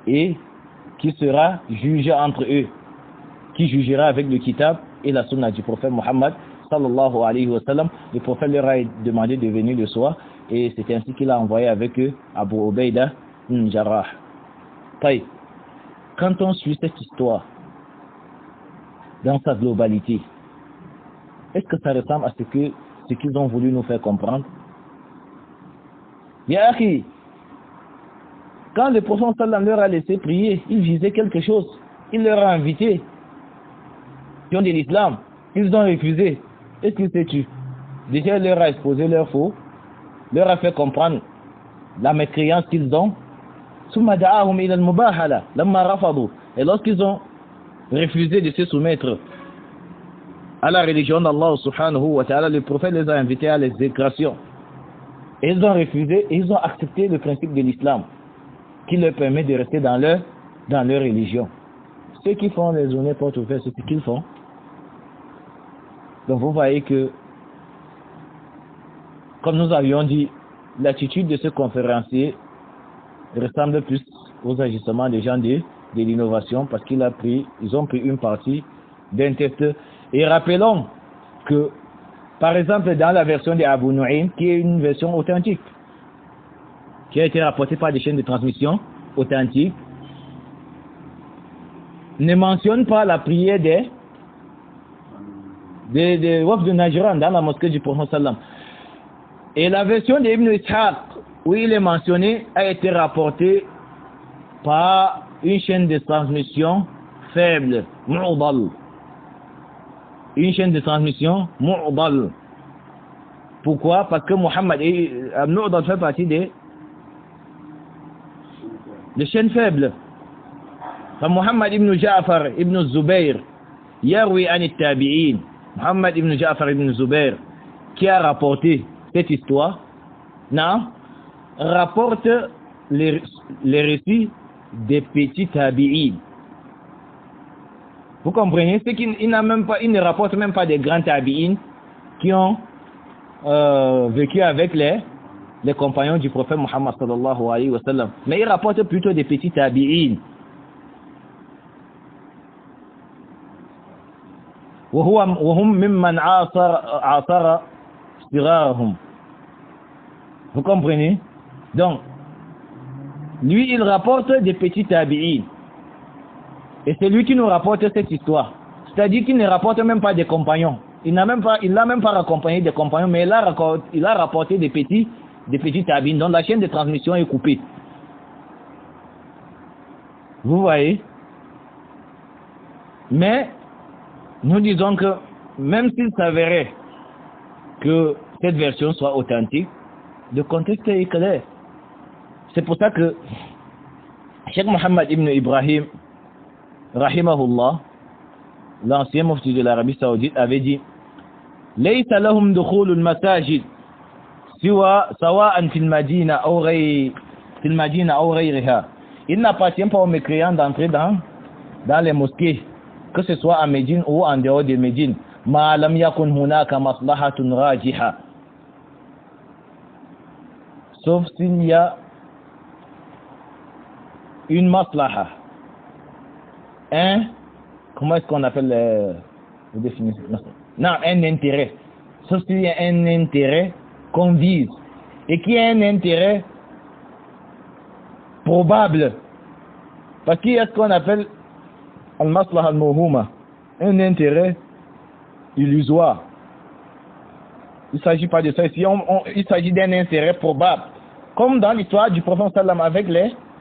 Et qui sera jugé entre eux. Qui jugera avec le kitab et la sunna du prophète Muhammad sallallahu alayhi wa sallam. Le prophète leur a demandé de venir le soir. Et c'est ainsi qu'il a envoyé avec eux Abu Ubaida ibn Jarrah. Quand on suit cette histoire dans sa globalité, est-ce que ça ressemble à ce qu'ils ont voulu nous faire comprendre? Ya akhi, quand le prophète sallam leur a laissé prier, il visait quelque chose. Il leur a invités. Ils ont dit l'islam. Ils ont refusé. Est-ce que c'est tu? Déjà, il leur a exposé leur faux, leur a fait comprendre la mécréance qu'ils ont. Et lorsqu'ils ont refusé de se soumettre à la religion d'Allah subhanahu wa ta'ala, le prophète les a invités à l'exécration. Et ils ont refusé et ils ont accepté le principe de l'islam qui leur permet de rester dans leur religion. Ceux qui font les journées portes ouvertes, c'est ce qu'ils font. Donc vous voyez que, comme nous avions dit, l'attitude de ce conférencier ressemble plus aux agissements des gens de l'innovation parce qu'ils ont pris une partie d'un texte. Et rappelons que, par exemple, dans la version de Abu Nu'aym, qui est une version authentique, qui a été rapportée par des chaînes de transmission authentiques, ne mentionne pas la prière des Wafd de Najran dans la mosquée du prophète sallam. Et la version d'Ibn Ishaq, où il est mentionné, a été rapportée par une chaîne de transmission faible, mu'dal. Une chaîne de transmission mu'dal. Pourquoi? Parce que Muhammad mu'dal fait partie des chaînes faibles. Muhammad ibn Ja'far ibn Zubayr yarwi an at-tabi'in. Muhammad ibn Ja'far ibn Zubayr, qui a rapporté cette histoire, rapporte les récits des petits tabi'in. Vous comprenez? C'est qu'il ne rapporte même pas des grands tabi'in qui ont vécu avec les compagnons du prophète Muhammad sallallahu alayhi wa sallam. Mais il rapporte plutôt des petits tabi'in. وهم ممن عاصر صغارهم. Vous comprenez? Donc, lui, il rapporte des petits tabi'in. Et c'est lui qui nous rapporte cette histoire. C'est-à-dire qu'il ne rapporte même pas des compagnons. Il n'a même pas raccompagné des compagnons, mais il a rapporté des petits tabi'in. Donc la chaîne de transmission est coupée. Vous voyez? Mais nous disons que même s'il s'avérait que cette version soit authentique, le contexte est clair. C'est pour ça que Cheikh Mohammed ibn Ibrahim, rahimahullah, l'ancien mufti de l'Arabie Saoudite, avait dit ليس لهم دخول المساجد سواء في المدينة أو غيرها. Il n'appartient pas aux mécréants d'entrer dans les mosquées, que ce soit à Médine ou en dehors de Médine. ما لم يكن هناك مصلحة راجحة. Sauf s'il y a une maslaha. Comment est-ce qu'on appelle le définition? Non, un intérêt. Sauf s'il y a un intérêt qu'on vise. Et qui est un intérêt probable. Parce qu'il y a ce qu'on appelle al-maslaha al-mawhuma, un intérêt illusoire. Il ne s'agit pas de ça ici, il s'agit d'un intérêt probable. Comme dans l'histoire du prophète sallam avec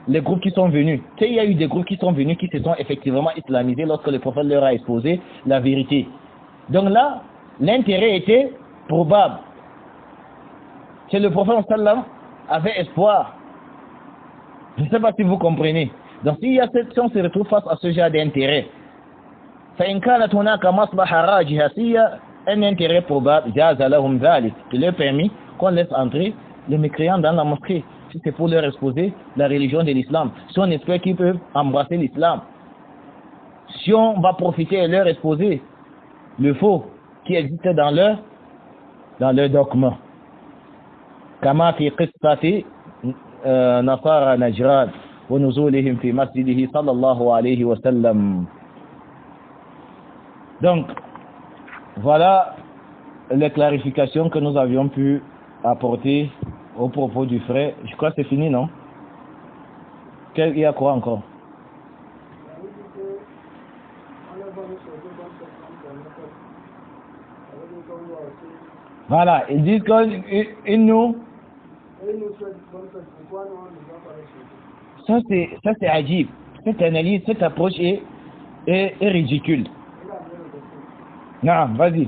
les groupes qui sont venus. Tu sais, il y a eu des groupes qui sont venus qui se sont effectivement islamisés lorsque le prophète leur a exposé la vérité. Donc là, l'intérêt était probable. Que le prophète sallam avait espoir. Je ne sais pas si vous comprenez. Donc si on se retrouve face à ce genre d'intérêt, فإن كانت هناك مصلحة راجحة s'il y a un intérêt probable, جاز لهم ذلك, il leur permet qu'on laisse entrer les mécréants dans la mosquée. Si c'est pour leur exposer la religion de l'islam, si on espère qu'ils peuvent embrasser l'islam, si on va profiter et leur exposer le faux qui existe dans leur dogme. كما في قصة نصارى نجران ونزولهم في مسجده صلى الله عليه وسلم. Donc, voilà les clarifications que nous avions pu apporter au propos du frère. Je crois que c'est fini, non? Il y a quoi encore? Voilà, ils disent qu'ils nous... Ça c'est ajib. Cette analyse, cette approche est ridicule. Non, vas-y.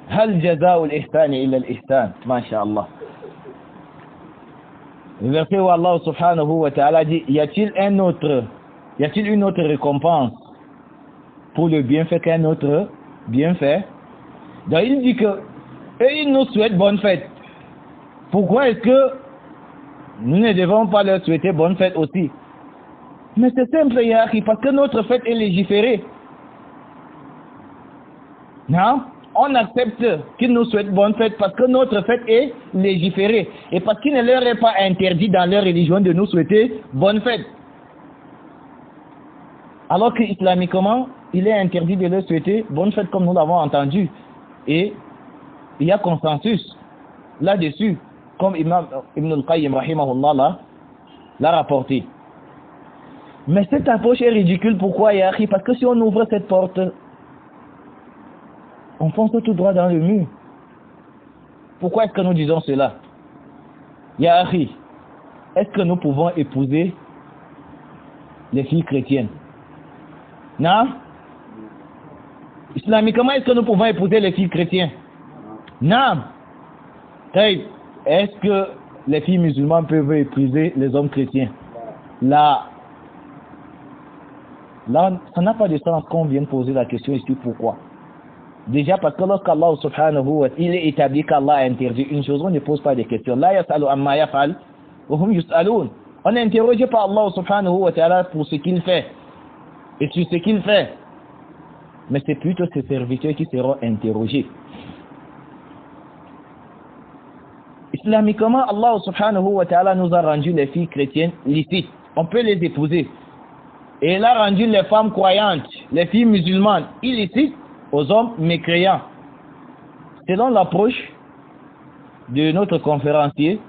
هل جزاء الإحسان إلا الإحسان ما شاء الله. Le verset où Allah subhanahu wa ta'ala dit, y a-t-il une autre récompense pour le bienfait qu'un autre bienfait? Donc il dit que et il nous souhaite bonne fête. Pourquoi est-ce que nous ne devons pas leur souhaiter bonne fête aussi? Mais c'est simple, Yahri, parce que notre fête est légiférée. Non? On accepte qu'ils nous souhaitent bonne fête parce que notre fête est légiférée. Et parce qu'il ne leur est pas interdit dans leur religion de nous souhaiter bonne fête. Alors que islamiquement, il est interdit de leur souhaiter bonne fête comme nous l'avons entendu. Et il y a consensus là-dessus, comme Ibn al-Qayyim rahimahullah l'a rapporté. Mais cette approche est ridicule. Pourquoi, Yahri? Parce que si on ouvre cette porte, on fonce tout droit dans le mur. Pourquoi est-ce que nous disons cela? Yahri, est-ce que nous pouvons épouser les filles chrétiennes? Non? Islamiquement, est-ce que nous pouvons épouser les filles chrétiennes? Non. Est-ce que les filles musulmanes peuvent épouser les hommes chrétiens? Là, ça n'a pas de sens qu'on vienne poser la question ici. Pourquoi? Déjà parce que lorsqu'Allah subhanahu wa ta'ala, il est établi qu'Allah a interdit une chose, on ne pose pas de questions. La yas'alu amma yaf'al wa hum yus'alun. On n'est interrogé par Allah subhanahu wa ta'ala pour ce qu'il fait et sur ce qu'il fait. Mais c'est plutôt ses serviteurs qui seront interrogés. Islamiquement, Allah subhanahu wa ta'ala nous a rendu les filles chrétiennes licites. On peut les épouser. Et il a rendu les femmes croyantes, les filles musulmanes illicites aux hommes mécréants. Selon l'approche de notre conférencier,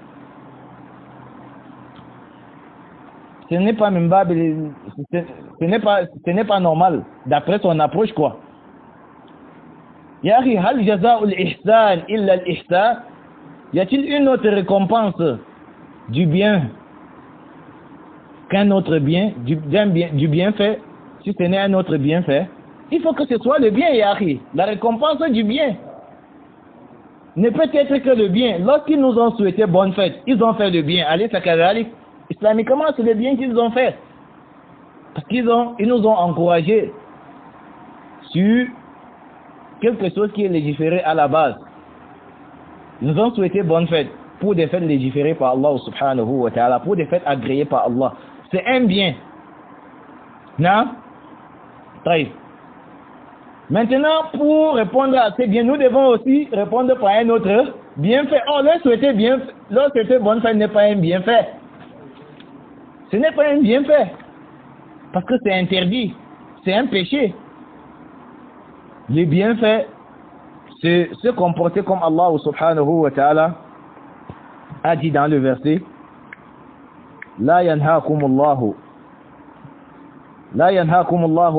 ce n'est pas même ce n'est pas normal d'après son approche quoi. Yahri, hal jaza'ul ihsan illa al-ihsan? Y a-t-il une autre récompense du bien qu'un autre bien, du bienfait, si ce n'est un autre bienfait? Il faut que ce soit le bien, Yahri. La récompense du bien ne peut être que le bien. Lorsqu'ils nous ont souhaité bonne fête, ils ont fait le bien. Allez, sakadalik. Islamiquement, c'est le bien qu'ils ont fait. Parce qu'ils nous ont encouragés sur quelque chose qui est légiféré à la base. Ils nous ont souhaité bonne fête pour des fêtes légiférées par Allah subhanahu wa ta'ala, pour des fêtes agréées par Allah. C'est un bien. Non? Taïf. Maintenant, pour répondre à ces biens, nous devons aussi répondre par un autre bienfait. Oh, leur souhaiter bonne fête n'est pas un bienfait. Ce n'est pas un bienfait. Parce que c'est interdit. C'est un péché. Le bienfait, c'est se comporter comme Allah subhanahu wa ta'ala a dit dans le verset: La yanhaakumullahu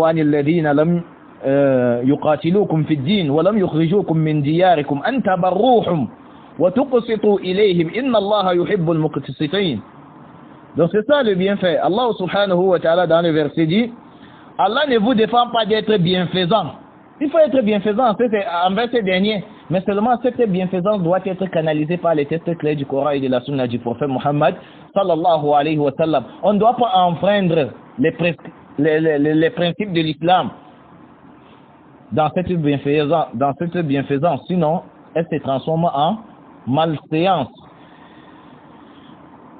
anil ladhina lam يقاتلوكم في الدين ولم يخرجوكم من دياركم أن تبروهم وتقسطوا إليهم إن الله يحب المقسطين. Donc c'est ça le bienfait. Allah subhanahu wa ta'ala dans le verset dit, Allah ne vous défend pas d'être bienfaisant. Il faut être bienfaisant envers ces derniers. Mais seulement cette bienfaisance doit être canalisée par les textes clairs du Coran et de la Sunna du prophète Muhammad sallallahu alayhi wa sallam. On ne doit pas enfreindre les principes de l'islam dans cette bienfaisance. Sinon, elle se transforme en malséance.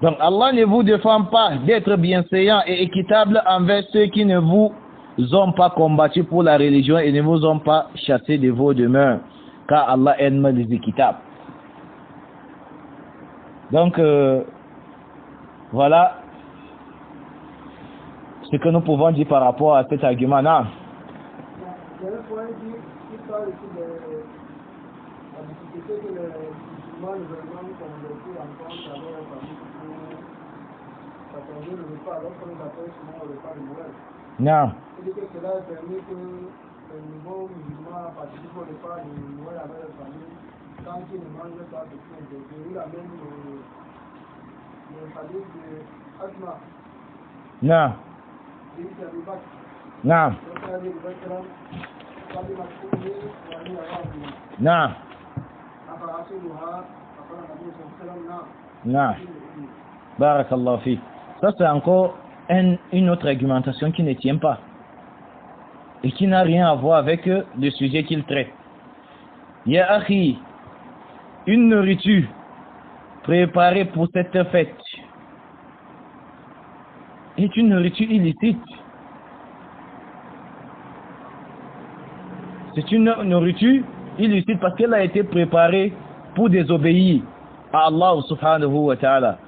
Donc Allah ne vous défend pas d'être bienséant et équitable envers ceux qui ne vous ont pas combattu pour la religion et ne vous ont pas chassé de vos demeures, car Allah aime les équitables. Donc voilà ce que nous pouvons dire par rapport à cet argument-là. Il y a un point qui parle ici de la difficulté que les musulmans ne veulent pas nous convertir en compte avec la famille pour s'attendre le repas alors qu'on nous appelle souvent le repas de Noël. Non. C'est que cela permet que les nouveaux musulmans participent au repas de Noël avec la famille tant qu'ils ne mangent pas ce qui est interdit. Il amène le hadith de Asma. Non. نعم نعم نعم بارك الله فيك. Ça c'est encore une autre argumentation qui ne tient pas et qui n'a rien à voir avec le sujet qu'il traite. Ya akhi, une nourriture préparée pour cette fête est une nourriture illicite. C'est une nourriture illicite parce qu'elle a été préparée pour désobéir à Allah subhanahu wa ta'ala.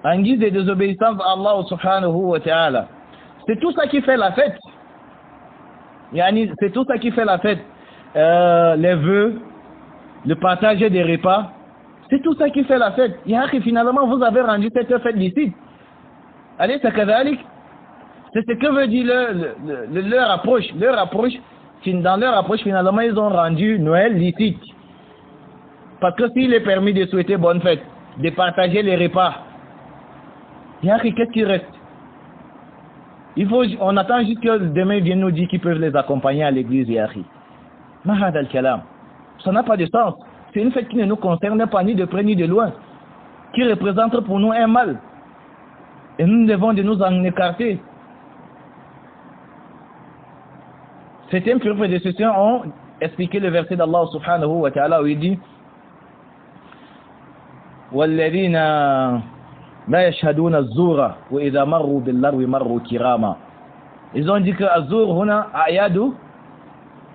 En guise de désobéissance à Allah subhanahu wa ta'ala. C'est tout ça qui fait la fête. C'est tout ça qui fait la fête. Les vœux, le partage des repas. C'est tout ça qui fait la fête. Finalement, vous avez rendu cette fête licite. Allez, c'est ce que veut dire leur approche. Dans leur approche, finalement, ils ont rendu Noël licite. Parce que s'il est permis de souhaiter bonne fête, de partager les repas, qu'est-ce qui reste? On attend juste que demain vienne nous dire qu'ils peuvent les accompagner à l'église. Mahad al-Kalam. Ça n'a pas de sens. C'est une fête qui ne nous concerne pas ni de près ni de loin, qui représente pour nous un mal. Et nous devons de nous en écarter. Certains prédécesseurs ont expliqué le verset d'Allah subhanahu wa ta'ala où il dit وَالَّذِينَ لَا يَشْهَدُونَ الزُّورَ وَإِذَا مَرُّوا بِاللَّغْوِ مَرُّوا كِرَامًا. Ils ont dit que Azur huna ayadu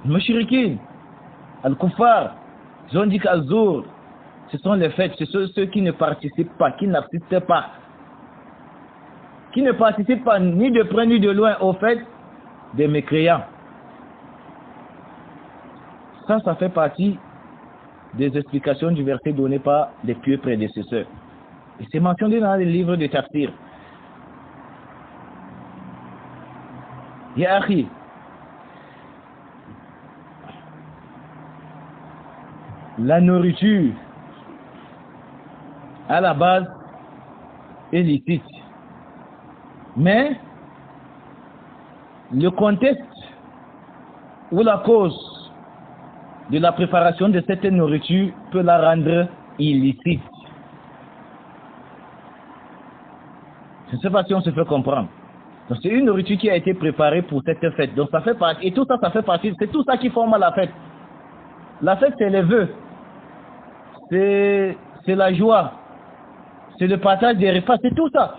mushrikin al-kuffar. Ils ont dit que Azur, ce sont les fêtes, ce sont ceux qui ne participent pas, qui n'assistent pas, qui ne participent pas ni de près ni de loin aux fêtes des mécréants. Ça fait partie des explications du verset donné par les pieux prédécesseurs. Et c'est mentionné dans les livres de tafsir. Ya akhi, la nourriture à la base est licite. Mais le contexte ou la cause de la préparation de cette nourriture peut la rendre illicite. Je ne sais pas si on se fait comprendre. Donc c'est une nourriture qui a été préparée pour cette fête. Donc ça fait partie, et tout ça, ça fait partie, c'est tout ça qui forme la fête. La fête, c'est les vœux, c'est la joie, c'est le partage des repas, c'est tout ça.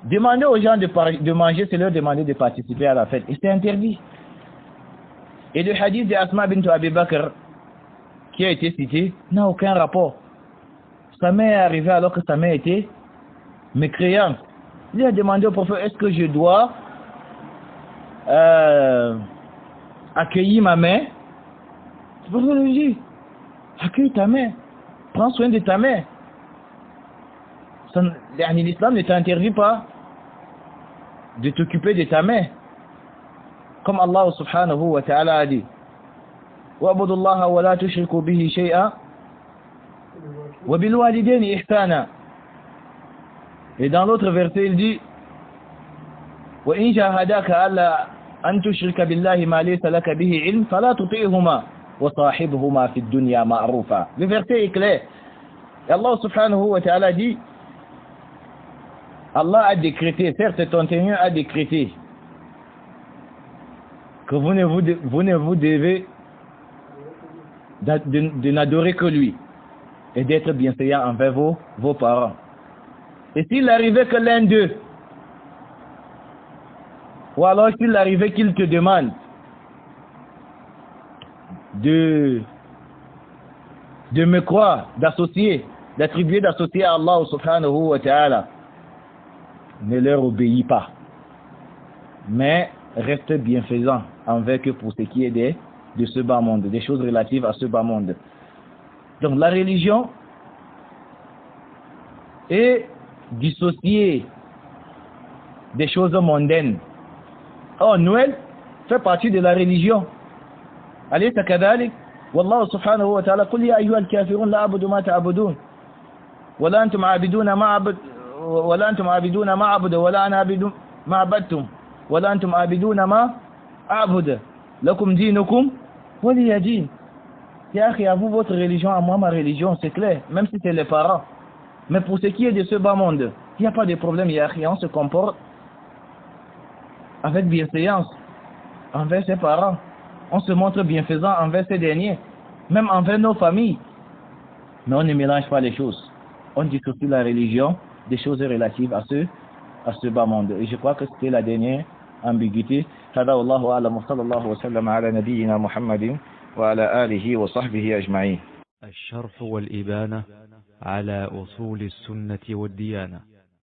Demander aux gens de manger, c'est leur demander de participer à la fête. Et c'est interdit. Et le hadith de Asma bint Abi Bakr, qui a été cité, n'a aucun rapport. Sa mère est arrivée alors que sa mère était mécréante. Il a demandé au prophète, est-ce que je dois accueillir ma mère? Le prophète lui dit, accueille ta mère, prends soin de ta mère. L'islam ne t'interdit pas de t'occuper de ta mère. Comme Allah subhanahu wa ta'ala a dit, وَعْبُدُوا اللَّهَ وَلَا تُشْرِكُوا بِهِ شَيْئًا وَبِالْوَالِدَيْنِ إِحْسَانًا. Et dans l'autre verset, il dit وَإِنْ جَاهَدَاكَ أَلَّا أَنْ تُشْرِكَ بِاللَّهِ مَا لَيْسَ لَكَ بِهِ عِلْمٌ فَلَا تُطِعْهُمَا وَصَاحِبْهُمَا فِي الدُّنْيَا مَعْرُوفًا. Le verset est clair. Et Allah subhanahu wa ta'ala dit, Allah a décrété, certes ton Seigneur a décrété que vous ne vous devez de n'adorer que lui et d'être bienveillant envers vos parents. Et s'il arrivait que l'un d'eux, ou alors s'il arrivait qu'il te demande de me croire, d'attribuer d'associer à Allah subhanahu wa ta'ala, ne leur obéis pas, mais reste bienfaisant envers eux pour ce qui est de ce bas monde, des choses relatives à ce bas monde. Donc la religion est dissociée des choses mondaines. Oh, Noël fait partie de la religion. أليس كذلك؟ والله سبحانه وتعالى قل يا أيها الكافرون لا أعبد ما تعبدون ولا أنتم عابدون ما أعبد ولا أنتم عابدون ما أعبد ولا أنا عابد ما عبدتم ولا أنتم عابدون ما أعبد لكم دينكم ولي دين. Ya akhi, à vous votre religion, à moi ma religion, c'est clair, même si c'est les parents. Mais pour ce qui est de ce bas monde, il n'y a pas de problème, ya akhi, on se comporte avec bienséance envers ses parents. On se montre bienfaisant envers ces derniers, même envers nos familles. Mais on ne mélange pas les choses. On dissocie la religion des choses relatives à ce bas monde. Et je crois que c'était la dernière ambiguïté. هذا والله أعلم وصلى الله وسلم على نبينا محمد وعلى آله وصحبه أجمعين. الشرح والإبانة على أصول السنة والديانة.